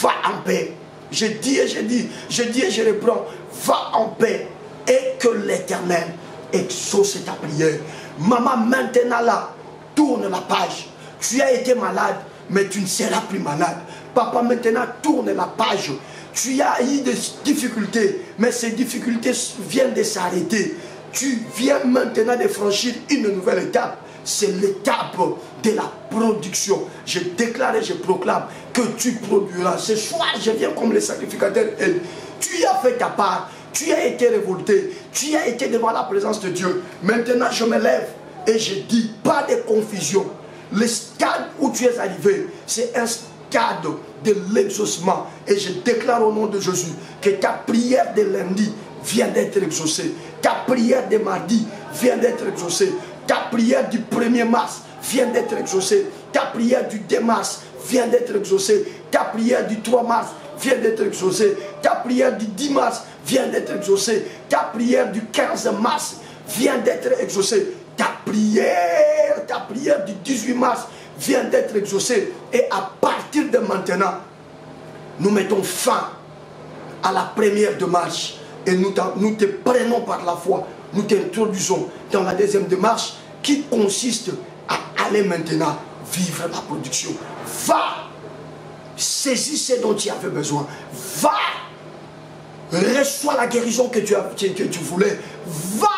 va en paix. Je dis et je dis, je dis et je reprends, va en paix et que l'Éternel exauce ta prière. Maman, maintenant là, tourne la page. Tu as été malade, mais tu ne seras plus malade. Papa, maintenant, tourne la page. Tu as eu des difficultés, mais ces difficultés viennent de s'arrêter. Tu viens maintenant de franchir une nouvelle étape. C'est l'étape de la production. Je déclare et je proclame que tu produiras. Ce soir, je viens comme le sacrificateur. Tu as fait ta part. Tu as été révolté. Tu as été devant la présence de Dieu. Maintenant, je me lève et je dis, pas de confusion. Le stade où tu es arrivé, c'est un stade de l'exaucement. Et je déclare au nom de Jésus que ta prière de lundi vient d'être exaucée. Ta prière de mardi vient d'être exaucée. Ta prière du 1er mars vient d'être exaucée. Ta prière du 2 mars vient d'être exaucée. Ta prière du 3 mars vient d'être exaucée. Ta prière du 10 mars vient d'être exaucée. Ta prière du 15 mars vient d'être exaucée. Ta prière du 18 mars vient d'être exaucée. Et à partir de maintenant, nous mettons fin à la première démarche. Et nous te prenons par la foi. Nous t'introduisons dans la deuxième démarche qui consiste à aller maintenant vivre la production. Va, saisis ce dont tu avais besoin. Va, reçois la guérison que tu voulais. Va,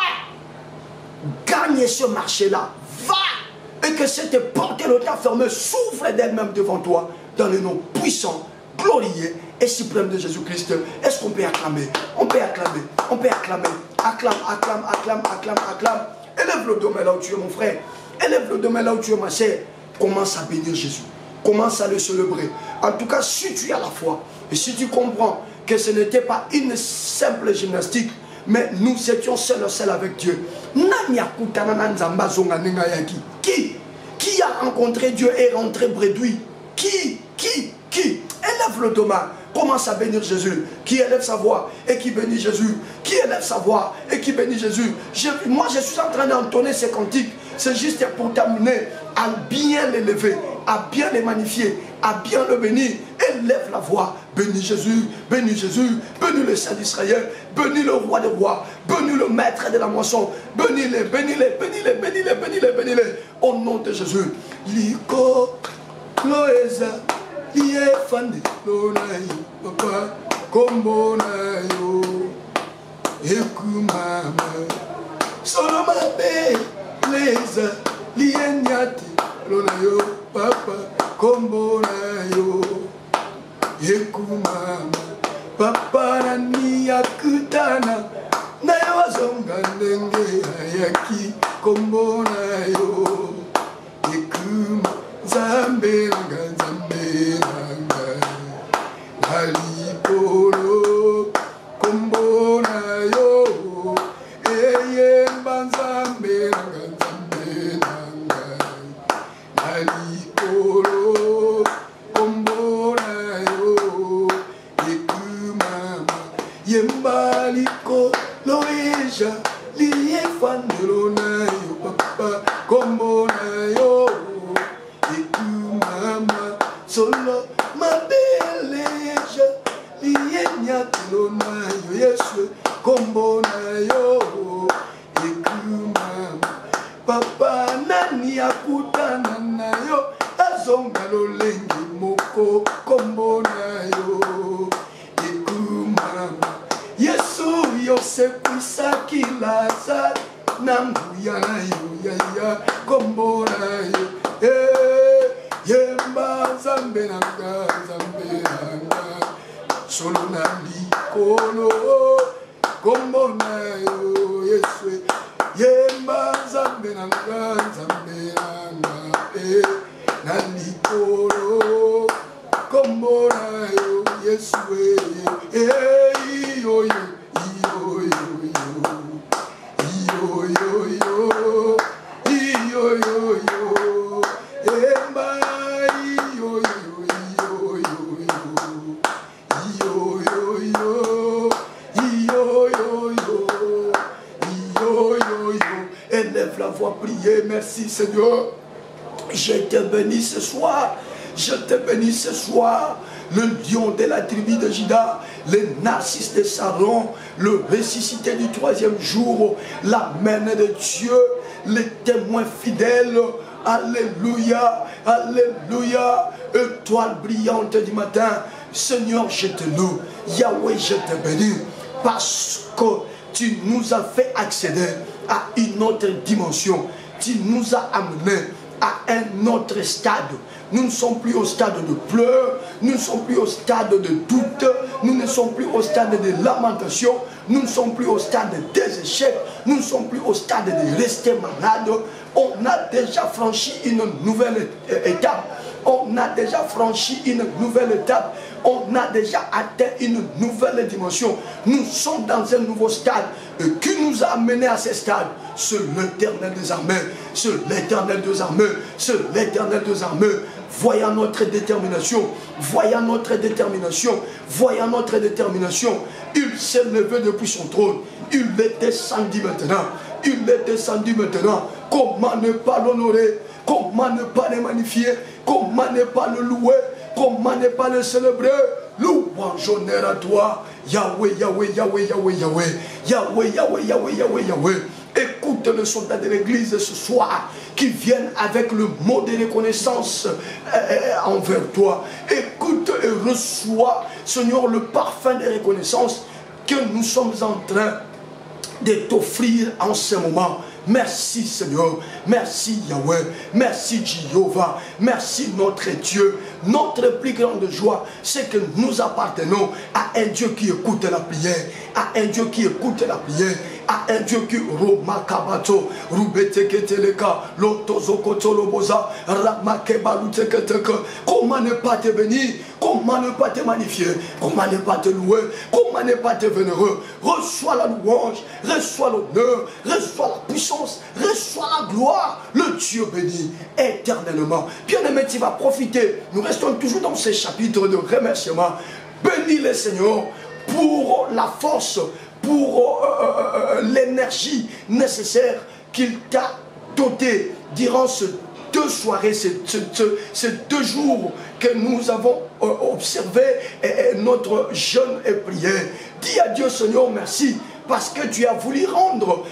gagne ce marché-là. Va, et que cette porte que t'a fermée s'ouvre d'elle-même devant toi dans le nom puissant, glorieux et suprême de Jésus-Christ. Est-ce qu'on peut acclamer? On peut acclamer, on peut acclamer. Acclame, acclame, acclame, acclame, acclame. Élève le domaine là où tu es mon frère. Élève le domaine là où tu es ma sœur. Commence à bénir Jésus. Commence à le célébrer. En tout cas, si tu as la foi et si tu comprends que ce n'était pas une simple gymnastique, mais nous étions seuls avec Dieu. Qui a rencontré Dieu et rentré bredouille? Qui élève le domaine. Commence à bénir Jésus. Qui élève sa voix et qui bénit Jésus. Qui élève sa voix et qui bénit Jésus. Moi, je suis en train d'entonner ces cantiques. C'est juste pour t'amener à bien l'élever, à bien le magnifier, à bien le bénir. Élève la voix. Bénis Jésus, bénis Jésus, bénis le Saint d'Israël, bénis le roi des rois, bénis le maître de la moisson. Bénis-les, bénis-les, bénis-les, bénis-les, bénis-les, bénis-les. Au nom de Jésus. Liko, Loeza. Iye fandi lonayo papa kombo nayo ekumama soloma be leza liyenyati lonayo papa kombo nayo ekumama papa nani yakutana nayo wazonga ndenge ayaki kombo nayo ekuma zambe Halipolo kumbona yo eye banzambe nanga halipolo solo loisha liye fanelo na yo papa kombo na yo eku mama solo mabeleja liye nyatelo na yo yesu kombo na yo eku mama papa nani akutana na yo azonga lolengi moko kombo na yo eku mama yesu yosekwisa kilasa nambuya na yo yaya kombo na yo yemba zambe nanga solo na likolo kombo na yo yesu yemba zambe nanga na likolo kombo na yo yesu yo yo yo élève la voix, priez, merci Seigneur. Je te bénis ce soir. Je te bénis ce soir. Le lion de la tribu de Juda, le narcisse de Saron, le ressuscité du troisième jour, la main de Dieu, les témoins fidèles. Alléluia, alléluia. Étoile brillante du matin. Seigneur, je te loue. Yahweh, je te bénis. Parce que tu nous as fait accéder à une autre dimension. Tu nous as amenés à un autre stade. Nous ne sommes plus au stade de pleurs, nous ne sommes plus au stade de doute, nous ne sommes plus au stade de lamentation, nous ne sommes plus au stade des échecs, nous ne sommes plus au stade de rester malade. On a déjà franchi une nouvelle étape. On a déjà franchi une nouvelle étape. On a déjà atteint une nouvelle dimension. Nous sommes dans un nouveau stade. Et qui nous a amené à ce stade? C'est l'Éternel des armées. C'est l'Éternel des armées. C'est l'Éternel des armées. Voyant notre détermination, voyant notre détermination, voyant notre détermination, il s'est levé depuis son trône. Il est descendu maintenant. Il est descendu maintenant. Comment ne pas l'honorer? Comment ne pas le magnifier? Comment ne pas le louer? Comment ne pas le célébrer? Louange, honneur à toi, Yahweh, Yahweh, Yahweh, Yahweh, Yahweh, Yahweh, Yahweh, Yahweh, Yahweh, Yahweh. Écoute le soldat de l'église ce soir qui viennent avec le mot de reconnaissance envers toi. Écoute et reçois, Seigneur, le parfum de reconnaissance que nous sommes en train de t'offrir en ce moment. Merci Seigneur, merci Yahweh, merci Jéhovah, merci notre Dieu. Notre plus grande joie, c'est que nous appartenons à un Dieu qui écoute la prière, à un Dieu qui écoute la prière, à un Dieu qui Romakabato, Rubeteketeleka, Lotozokotoloboza, Ramakebaluteketeke. Comment ne pas te bénir? Comment ne pas te magnifier? Comment ne pas te louer? Comment ne pas te vénérer? Reçois la louange, reçois l'honneur, reçois la puissance, reçois la gloire. Le Dieu béni éternellement. Bien-aimé, tu vas profiter. Nous restons toujours dans ces chapitres de remerciement. Bénis le Seigneur pour la force, pour l'énergie nécessaire qu'il t'a dotée durant ces deux soirées, ces 2 jours que nous avons observé notre jeûne et prière. Dis à Dieu, Seigneur, merci, parce que tu as voulu rendre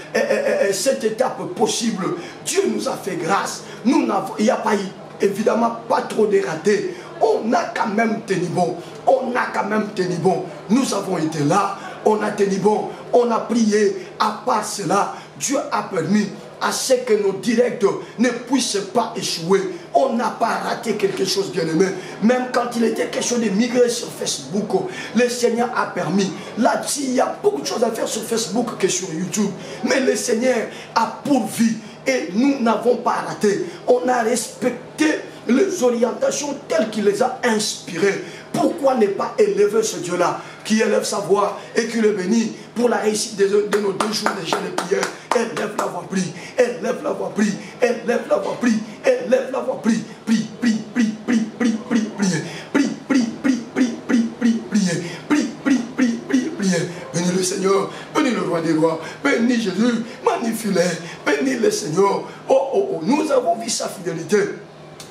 cette étape possible. Dieu nous a fait grâce. Il n'y a pas eu, évidemment, pas trop de ratés. On a quand même tenu bon. On a quand même tenu bon. Nous avons été là. On a tenu bon. On a prié. À part cela, Dieu a permis à ce que nos directs ne puissent pas échouer. On n'a pas raté quelque chose, bien aimé. Même quand il était question de migrer sur Facebook, le Seigneur a permis. Là, il y a beaucoup de choses à faire sur Facebook que sur YouTube. Mais le Seigneur a pourvu et nous n'avons pas raté. On a respecté les orientations telles qu'il les a inspirées. Pourquoi ne pas élever ce Dieu-là qui élève sa voix et qui le bénit pour la réussite de nos 2 jours de jeûne et prière? Élève la voix, prie. Élève la voix, prie. Élève la voix, prie. Élève la voix, prie. Prie, prie, prie, prie, prie, prie, prie. Prie, prie, prie, prie, prie, prie, prie. Prie, prie, prie, prie, prie. Bénis le Seigneur. Bénis le roi des rois. Bénis Jésus, magnifie-le, bénis le Seigneur. Oh, oh, oh, nous avons vu sa fidélité.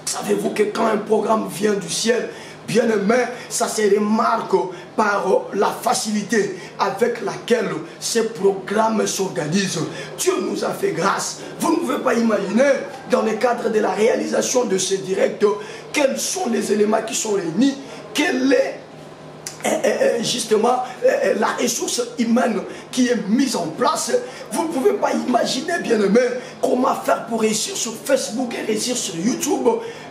Savez-vous que quand un programme vient du ciel, bien-aimé, ça se remarque par la facilité avec laquelle ces programmes s'organisent. Dieu nous a fait grâce. Vous ne pouvez pas imaginer, dans le cadre de la réalisation de ce direct, quels sont les éléments qui sont réunis, quelle est justement la ressource humaine qui est mise en place. Vous ne pouvez pas imaginer, bien-aimé, comment faire pour réussir sur Facebook et réussir sur YouTube.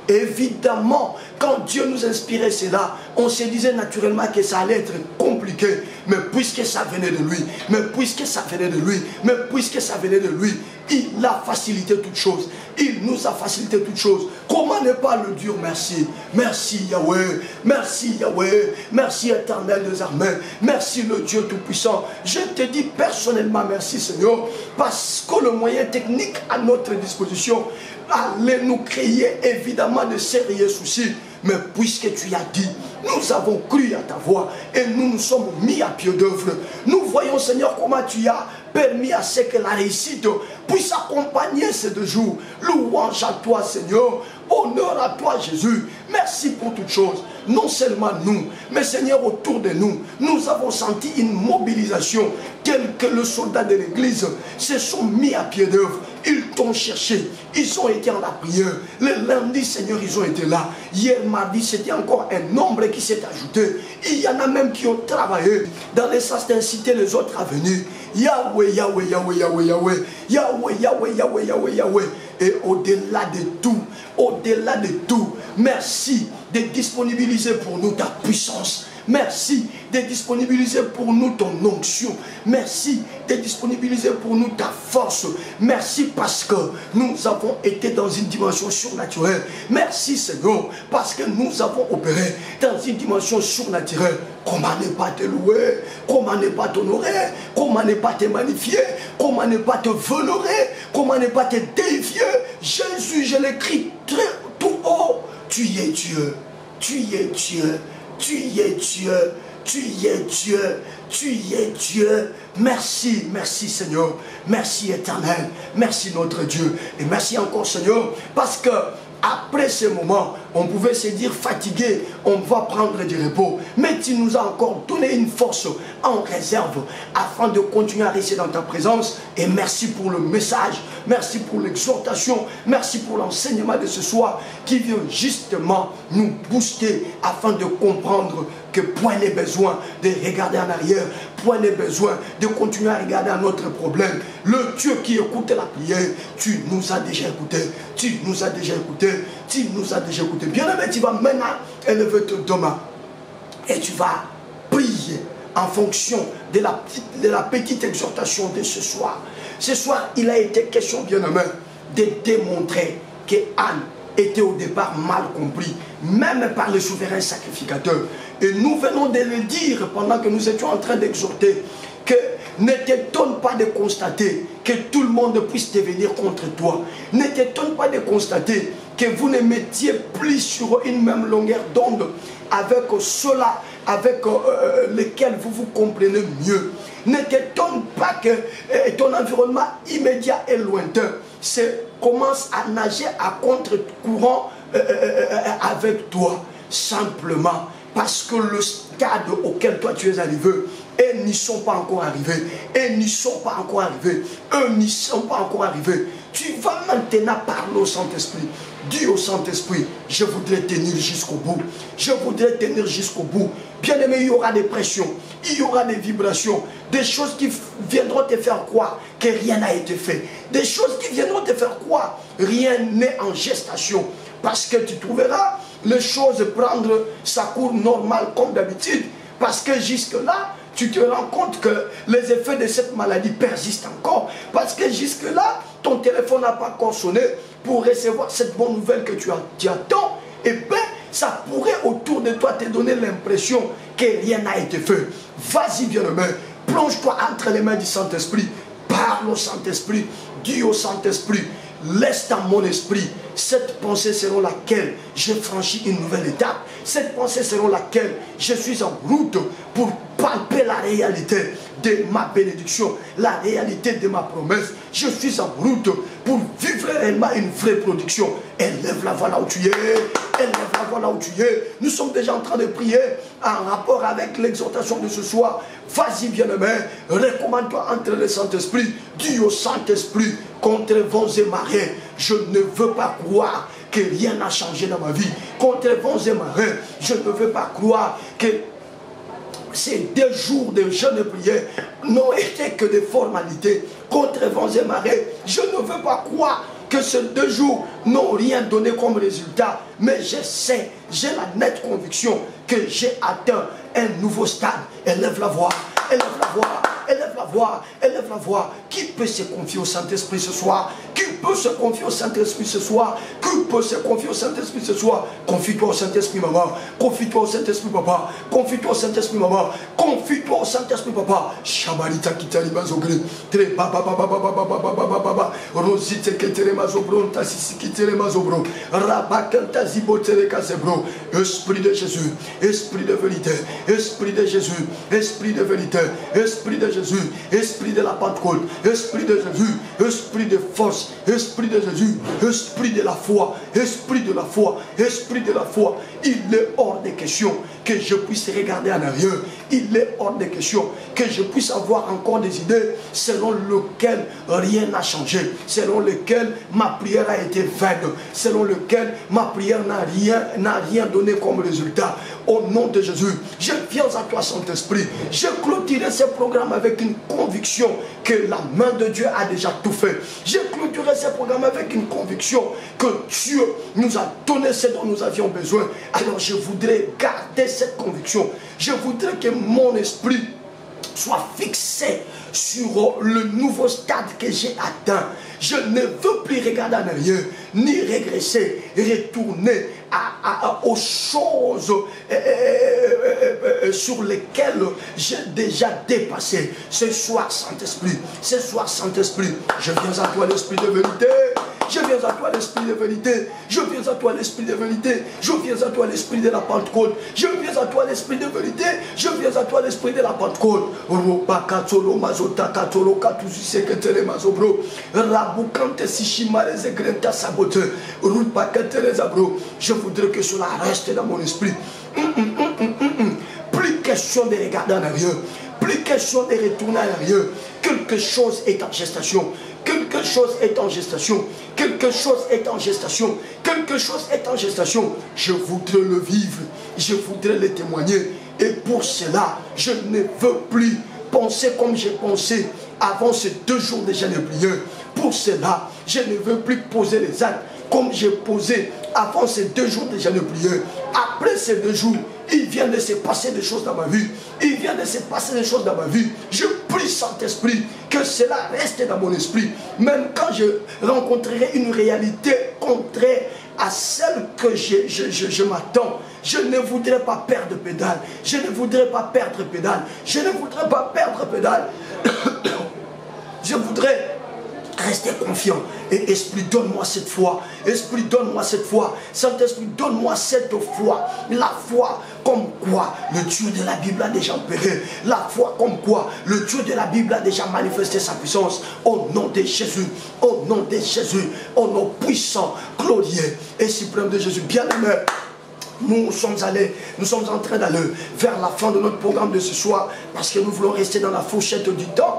Évidemment, quand Dieu nous inspirait cela, on se disait naturellement que ça allait être compliqué. Mais puisque ça venait de lui, mais puisque ça venait de lui, mais puisque ça venait de lui, il a facilité toutes choses. Il nous a facilité toutes choses. Comment ne pas le dire merci? Merci Yahweh, merci Yahweh, merci éternel des armées, merci le Dieu Tout-Puissant. Je te dis personnellement merci Seigneur, parce que le moyen technique à notre disposition allait nous créer évidemment de sérieux soucis. Mais puisque tu as dit, nous avons cru à ta voix et nous nous sommes mis à pied d'œuvre. Nous voyons, Seigneur, comment tu as permis à ce que la réussite puisse accompagner ces 2 jours. Louange à toi, Seigneur. Honneur à toi, Jésus. Merci pour toutes choses. Non seulement nous, mais Seigneur, autour de nous, nous avons senti une mobilisation telle que les soldats de l'église se sont mis à pied d'œuvre. Ils t'ont cherché. Ils ont été en la prière. Le lundi, Seigneur, ils ont été là. Hier, mardi, c'était encore un nombre qui s'est ajouté. Il y en a même qui ont travaillé dans le sens d'inciter les autres à venir. Yahweh, Yahweh, Yahweh, Yahweh, Yahweh, Yahweh, Yahweh, Yahweh, Yahweh, Yahweh. Et au-delà de tout, merci de disponibiliser pour nous ta puissance. Merci de disponibiliser pour nous ton onction. Merci de disponibiliser pour nous ta force. Merci parce que nous avons été dans une dimension surnaturelle. Merci Seigneur parce que nous avons opéré dans une dimension surnaturelle. Comment ne pas te louer? Comment ne pas t'honorer? Comment ne pas te magnifier? Comment ne pas te vénérer? Comment ne pas te déifier? Jésus, je l'écris très tout haut. Tu es Dieu. Tu es Dieu. Tu es Dieu, tu es Dieu, tu es Dieu. Merci, merci Seigneur, merci éternel, merci notre Dieu. Et merci encore Seigneur, parce que après ce moment, on pouvait se dire fatigué, on va prendre du repos. Mais tu nous as encore donné une force en réserve afin de continuer à rester dans ta présence. Et merci pour le message, merci pour l'exhortation, merci pour l'enseignement de ce soir qui vient justement nous booster afin de comprendre que point n'est besoin de regarder en arrière, point n'est besoin de continuer à regarder à notre problème. Le Dieu qui écoute la prière, tu nous as déjà écouté, tu nous as déjà écouté, tu nous as déjà écouté. Bien aimé, tu vas maintenant élever ton main et tu vas prier en fonction de la petite exhortation de ce soir. Ce soir, il a été question, bien aimé, de démontrer que Anne était au départ mal compris, même par le souverain sacrificateur. Et nous venons de le dire pendant que nous étions en train d'exhorter que ne t'étonne pas de constater que tout le monde puisse devenir contre toi. Ne t'étonne pas de constater que vous ne mettiez plus sur une même longueur d'onde avec ceux-là avec lesquels vous vous comprenez mieux. Ne t'étonne pas que ton environnement immédiat et lointain commence à nager à contre-courant avec toi. Simplement parce que le stade auquel toi tu es arrivé, eux n'y sont pas encore arrivés. Eux n'y sont pas encore arrivés. Eux n'y sont pas encore arrivés. Tu vas maintenant parler au Saint-Esprit. Dis au Saint-Esprit, je voudrais tenir jusqu'au bout. Je voudrais tenir jusqu'au bout. Bien aimé, il y aura des pressions. Il y aura des vibrations. Des choses qui viendront te faire croire que rien n'a été fait. Des choses qui viendront te faire croire rien n'est en gestation. Parce que tu trouveras les choses prendre sa cour normale comme d'habitude. Parce que jusque-là, tu te rends compte que les effets de cette maladie persistent encore. Parce que jusque-là, ton téléphone n'a pas encore sonné pour recevoir cette bonne nouvelle que tu attends. Et bien, ça pourrait autour de toi te donner l'impression que rien n'a été fait. Vas-y, bien-aimé, plonge-toi entre les mains du Saint-Esprit. Parle au Saint-Esprit, dis au Saint-Esprit, laisse dans mon esprit cette pensée selon laquelle je franchis une nouvelle étape. Cette pensée selon laquelle je suis en route pour palper la réalité de ma bénédiction, la réalité de ma promesse. Je suis en route pour vivre réellement une vraie production. Élève la voix là où tu es. Élève la voix là où tu es. Nous sommes déjà en train de prier en rapport avec l'exhortation de ce soir. Vas-y bien-aimé, recommande-toi entre le Saint-Esprit. Dis au Saint-Esprit, contre vents et marées, je ne veux pas croire que rien n'a changé dans ma vie. Contre vents et marées, je ne veux pas croire que ces 2 jours de jeûne et prière n'ont été que des formalités. Contre vents et marées, je ne veux pas croire que ces 2 jours n'ont rien donné comme résultat. Mais je sais, j'ai la nette conviction que j'ai atteint un nouveau stade. Élève la voix, élève la voix, élève la voix, élève la voix. Qui peut se confier au Saint-Esprit ce soir? Qui peut se confier au Saint-Esprit ce soir? Qui peut se confier au Saint-Esprit ce soir? Confie-toi au Saint-Esprit, maman. Confie-toi au Saint-Esprit, papa. Confie-toi au Saint-Esprit, maman. Confie-toi au Saint-Esprit, papa. Shabarita kitali bazogre. Tre baba baba baba baba baba baba. Rosite ketere mazobro. Tasisi kitere mazobro. Rabakanta zibotere kasebro. Esprit de Jésus. Esprit de vérité. Esprit de Jésus. Esprit de vérité. Esprit de Jésus. Esprit de la Pentecôte. Esprit de Jésus. Esprit de force. Esprit de Jésus. Esprit de la foi. Esprit de la foi. Esprit de la foi. Il est hors de question que je puisse regarder en arrière. Il est hors de question que je puisse avoir encore des idées selon lesquelles rien n'a changé, selon lesquelles ma prière a été vaine, selon lesquelles ma prière n'a rien donné comme résultat. Au nom de Jésus, je viens à toi, Saint-Esprit. Je clôturerai ce programme avec une conviction que la main de Dieu a déjà tout fait. Je clôturerai ce programme avec une conviction que Dieu nous a donné ce dont nous avions besoin. Alors je voudrais garder cette conviction. Je voudrais que mon esprit soit fixé sur le nouveau stade que j'ai atteint. Je ne veux plus regarder en arrière, ni régresser, retourner aux choses sur lesquelles j'ai déjà dépassé. Ce soir, Saint-Esprit, ce soir, Saint-Esprit, je viens à toi, l'Esprit de vérité. Je viens à toi, l'Esprit de vérité. Je viens à toi, l'Esprit de vérité. Je viens à toi, l'Esprit de la Pentecôte. Je viens à toi, l'Esprit de vérité. Je viens à toi, l'Esprit de la Pentecôte. Je voudrais que cela reste dans mon esprit. Plus question de regarder en arrière. Plus question de retourner en arrière. Quelque chose est en gestation. Quelque chose est en gestation. Quelque chose est en gestation. Quelque chose est en gestation. Je voudrais le vivre. Je voudrais le témoigner. Et pour cela, je ne veux plus penser comme j'ai pensé avant ces 2 jours de jeûne et prière. Pour cela, je ne veux plus poser les actes comme j'ai posé avant ces 2 jours de jeûne et prière. Après ces 2 jours, il vient de se passer des choses dans ma vie. Il vient de se passer des choses dans ma vie. Je prie, Saint-Esprit, que cela reste dans mon esprit. Même quand je rencontrerai une réalité contraire à celle que je m'attends, je ne voudrais pas perdre pédale. Je ne voudrais pas perdre pédale. Je ne voudrais pas perdre pédale. Je voudrais rester confiant. Et Esprit, donne-moi cette foi. Esprit, donne-moi cette foi. Saint-Esprit, donne-moi cette foi. La foi comme quoi le Dieu de la Bible a déjà opéré. La foi comme quoi le Dieu de la Bible a déjà manifesté sa puissance. Au nom de Jésus. Au nom de Jésus. Au nom puissant, glorieux et suprême de Jésus. Bien-aimé, nous sommes en train d'aller vers la fin de notre programme de ce soir parce que nous voulons rester dans la fourchette du temps.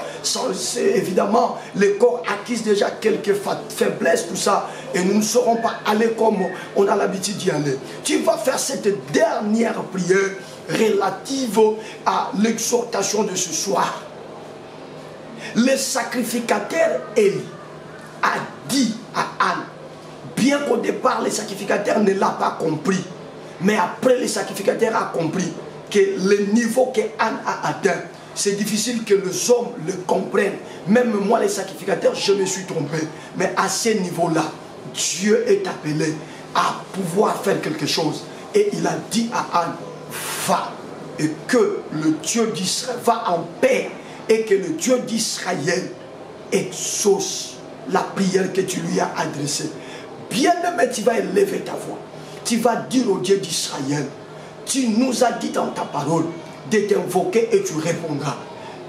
Évidemment, le corps acquise déjà quelques faiblesses, tout ça, et nous ne saurons pas aller comme on a l'habitude d'y aller. Tu vas faire cette dernière prière relative à l'exhortation de ce soir. Le sacrificateur Élie a dit à Anne, bien qu'au départ le sacrificateur ne l'a pas compris, mais après le sacrificateur a compris que le niveau que Anne a atteint, c'est difficile que les hommes le comprennent. Même moi, les sacrificateurs, je me suis trompé. Mais à ce niveau-là, Dieu est appelé à pouvoir faire quelque chose. Et il a dit à Anne, va, et que le Dieu d'Israël va en paix, et que le Dieu d'Israël exauce la prière que tu lui as adressée. Bien-aimé, tu vas élever ta voix. Tu vas dire au Dieu d'Israël, tu nous as dit dans ta parole de t'invoquer et tu répondras.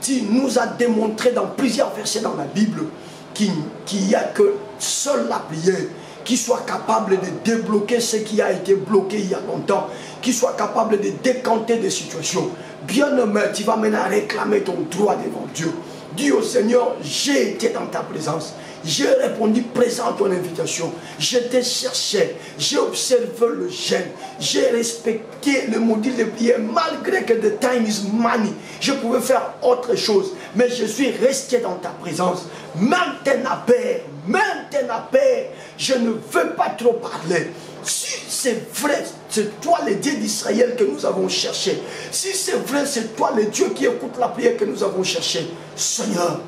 tu nous as démontré dans plusieurs versets dans la Bible qu'il n'y a que seule la prière qui soit capable de débloquer ce qui a été bloqué il y a longtemps, qui soit capable de décanter des situations. Bien-aimé, tu vas maintenant réclamer ton droit devant Dieu. Dis au Seigneur, j'ai été dans ta présence. J'ai répondu présent à ton invitation. Je t'ai cherché. J'ai observé le jeûne. J'ai respecté le module de prière. Malgré que the time is money, je pouvais faire autre chose. Mais je suis resté dans ta présence. Maintenant, Père, je ne veux pas trop parler. Si c'est vrai, c'est toi le Dieu d'Israël que nous avons cherché. Si c'est vrai, c'est toi le Dieu qui écoute la prière que nous avons cherché. Seigneur,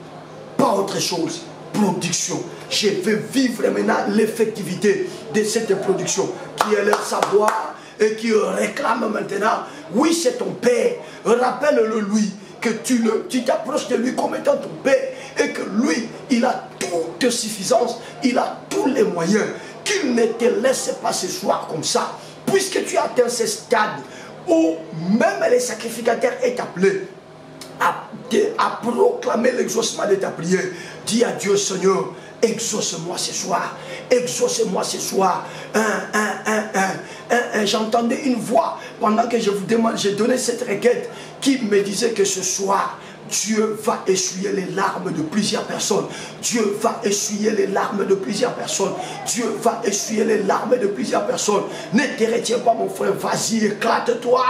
pas autre chose. Production. Je veux vivre maintenant l'effectivité de cette production qui élève sa voix et qui réclame maintenant. Oui, c'est ton Père. Rappelle-le lui que tu t'approches de lui comme étant ton Père et que lui, il a toute suffisance, il a tous les moyens. Qu'il ne te laisse pas ce soir comme ça, puisque tu as atteint ce stade où même les sacrificateurs est appelé à proclamer l'exaucement de ta prière. Dis à Dieu, Seigneur, exauce-moi ce soir. Exauce-moi ce soir. J'entendais une voix pendant que je vous demande, j'ai donné cette requête qui me disait que ce soir, Dieu va essuyer les larmes de plusieurs personnes. Dieu va essuyer les larmes de plusieurs personnes. Dieu va essuyer les larmes de plusieurs personnes. Ne te retiens pas, mon frère. Vas-y, éclate-toi.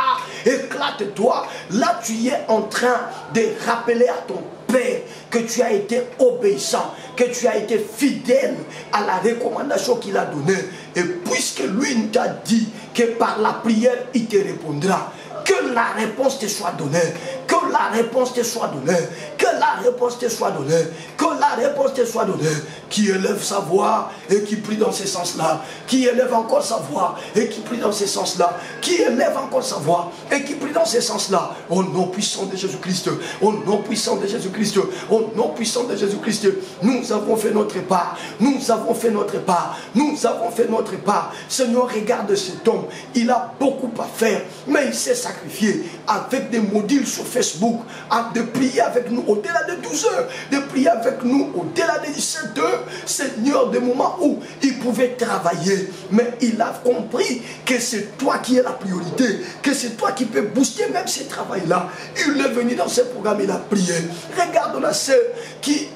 Éclate-toi. Là, tu es en train de rappeler à ton Père que tu as été obéissant, que tu as été fidèle à la recommandation qu'il a donnée. Et puisque lui t'a dit que par la prière, il te répondra. Que la réponse te soit donnée. Que la réponse te soit donnée. Que la réponse te soit donnée. Que la réponse te soit donnée. Qui élève sa voix et qui prie dans ce sens-là. Qui élève encore sa voix et qui prie dans ce sens-là. Qui élève encore sa voix et qui prie dans ce sens-là. Au nom puissant de Jésus-Christ. Au nom puissant de Jésus-Christ. Au nom puissant de Jésus-Christ. Nous avons fait notre part. Nous avons fait notre part. Nous avons fait notre part. Seigneur, regarde cet homme. Il a beaucoup à faire. Mais il s'est sacrifié avec des modules sur Facebook. De prier avec nous au-delà de 12 heures. De prier avec nous au-delà de 17 heures. Seigneur, des moments où il pouvait travailler. Mais il a compris que c'est toi qui es la priorité. Que c'est toi qui peux booster même ce travail-là. Il est venu dans ce programme, il a prié. Regarde la sœur qui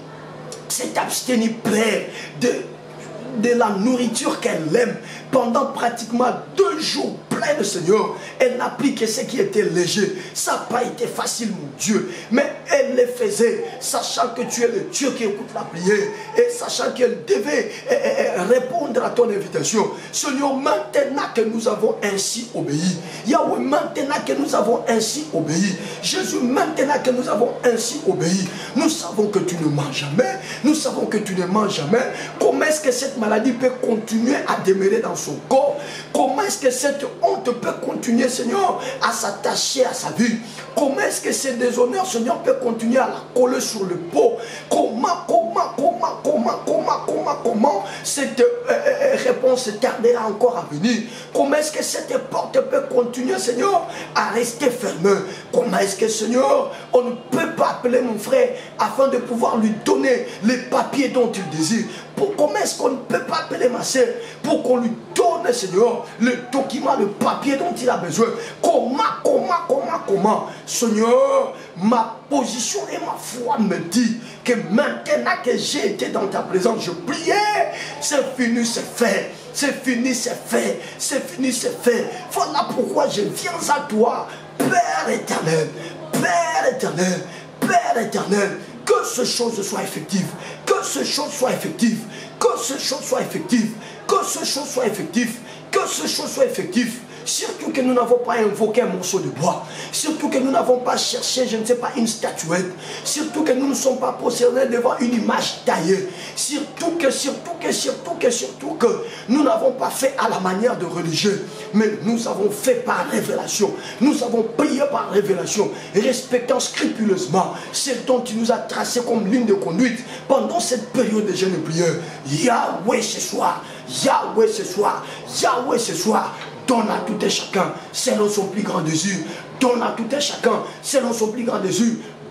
s'est abstenue près de la nourriture qu'elle aime pendant pratiquement 2 jours pleins de Seigneur. Elle n'a pris que ce qui était léger. Ça n'a pas été facile, mon Dieu, mais elle le faisait sachant que tu es le Dieu qui écoute la prière et sachant qu'elle devait répondre à ton invitation. Seigneur, maintenant que nous avons ainsi obéi, Yahweh, maintenant que nous avons ainsi obéi, Jésus, maintenant que nous avons ainsi obéi, nous savons que tu ne manges jamais, nous savons que tu ne manges jamais. Comment est-ce que cette maladie peut continuer à demeurer dans son corps? Comment est-ce que cette honte peut continuer, Seigneur, à s'attacher à sa vie? Comment est-ce que ce déshonneur, Seigneur, peut continuer à la coller sur le pot? Comment cette réponse tardera encore à venir? Comment est-ce que cette porte peut continuer, Seigneur, à rester fermée? Comment est-ce que, Seigneur, on ne peut pas appeler mon frère afin de pouvoir lui donner les papiers dont il désire? Comment est-ce qu'on ne peut pas appeler ma soeur pour qu'on lui donne, Seigneur, le document, le papier dont il a besoin? Comment? Seigneur, ma position et ma foi me dit que maintenant que j'ai été dans ta présence, je priais, c'est fini, c'est fait. C'est fini, c'est fait. C'est fini, c'est fait. Voilà pourquoi je viens à toi, Père éternel, Père éternel, Père éternel. Que ces choses soient effectives. Que ces choses soient effectives. Que ces choses soient effectives. Que ces choses soient effectives. Que ces choses soient effectives. Surtout que nous n'avons pas invoqué un morceau de bois. Nous n'avons pas cherché, je ne sais pas, une statuette. Surtout que nous ne sommes pas possédés devant une image taillée. Surtout que nous n'avons pas fait à la manière de religieux. Mais nous avons fait par révélation. Nous avons prié par révélation. Respectant scrupuleusement ce dont tu nous as tracé comme ligne de conduite pendant cette période de jeûne et prière. Yahweh ce soir. Yahweh ce soir. Yahweh ce soir. Donne à tout et chacun selon son plus grand désir. Donne à tout et chacun selon son plus grand désir.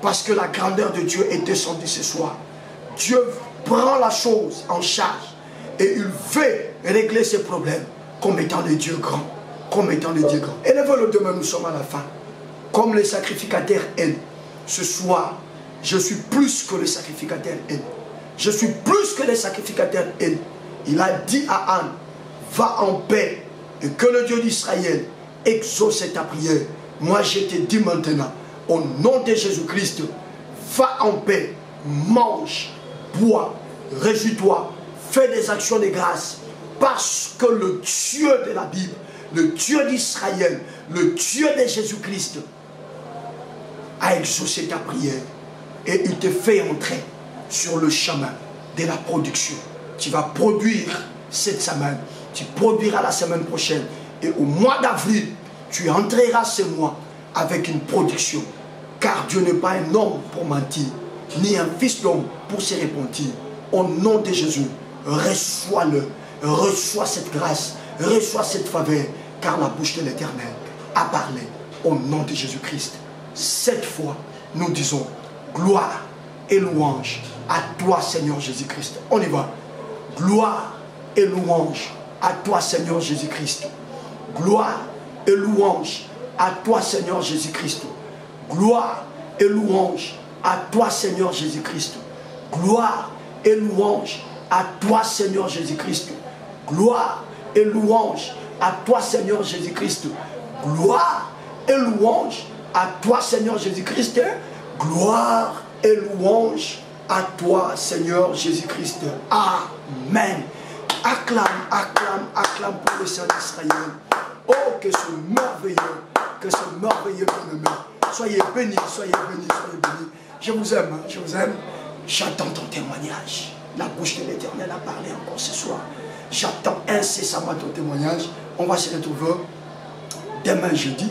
Parce que la grandeur de Dieu est descendue ce soir. Dieu prend la chose en charge et il veut régler ses problèmes comme étant le Dieu grand. Comme étant le Dieu grand. Élevez-le demain, nous sommes à la fin. Comme les sacrificateurs aiment. Ce soir, je suis plus que les sacrificateurs aiment. Je suis plus que les sacrificateurs aiment. Il a dit à Anne, va en paix et que le Dieu d'Israël exauce ta prière. Moi, je te dis maintenant, au nom de Jésus-Christ, va en paix, mange, bois, réjouis-toi, fais des actions de grâce. Parce que le Dieu de la Bible, le Dieu d'Israël, le Dieu de Jésus-Christ a exaucé ta prière et il te fait entrer sur le chemin de la production. Tu vas produire cette semaine, tu produiras la semaine prochaine et au mois d'avril, tu entreras ce mois avec une production. Car Dieu n'est pas un homme pour mentir, ni un fils d'homme pour se repentir. Au nom de Jésus, reçois-le, reçois cette grâce, reçois cette faveur, car la bouche de l'Éternel a parlé au nom de Jésus-Christ. Cette fois, nous disons gloire et louange à toi, Seigneur Jésus-Christ. On y va. Gloire et louange à toi, Seigneur Jésus-Christ. Gloire et louange à toi, Seigneur Jésus-Christ. Gloire et louange à toi, Seigneur Jésus-Christ. Gloire et louange à toi, Seigneur Jésus-Christ. Gloire et louange à toi, Seigneur Jésus-Christ. Gloire et louange à toi, Seigneur Jésus-Christ. Gloire et louange à toi, Seigneur Jésus-Christ. Amen. Acclame, acclame, acclame pour le Saint d'Israël. Oh, que ce merveilleux bien-aimé. Soyez bénis, soyez bénis, soyez bénis. Je vous aime, hein, je vous aime. J'attends ton témoignage. La bouche de l'Éternel a parlé encore ce soir. J'attends incessamment ton témoignage. On va se retrouver demain jeudi.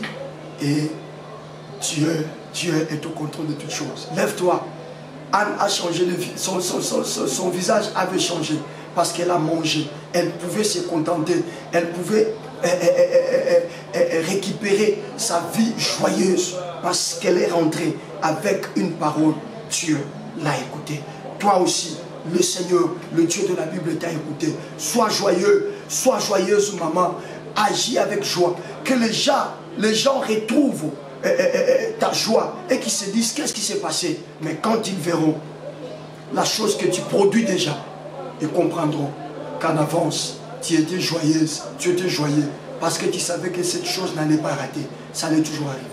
Et Dieu est au contrôle de toutes choses. Lève-toi. Anne a changé de vie. Son visage avait changé parce qu'elle a mangé. Elle pouvait se contenter. Elle pouvait récupérer sa vie joyeuse parce qu'elle est rentrée avec une parole. Dieu l'a écoutée. Toi aussi, le Seigneur, le Dieu de la Bible t'a écouté. Sois joyeux, sois joyeuse, maman. Agis avec joie. Que les gens retrouvent ta joie et qu'ils se disent qu'est-ce qui s'est passé. Mais quand ils verront la chose que tu produis déjà, ils comprendront qu'en avance, tu étais joyeuse, tu étais joyeux, parce que tu savais que cette chose n'allait pas rater, ça allait toujours arriver.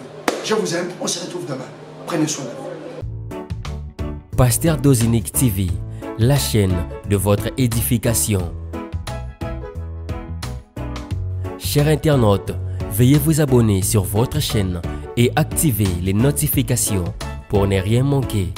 Je vous aime, on se retrouve demain. Prenez soin de vous. Pasteur Dozinique TV, la chaîne de votre édification. Chers internautes, veuillez vous abonner sur votre chaîne et activer les notifications pour ne rien manquer.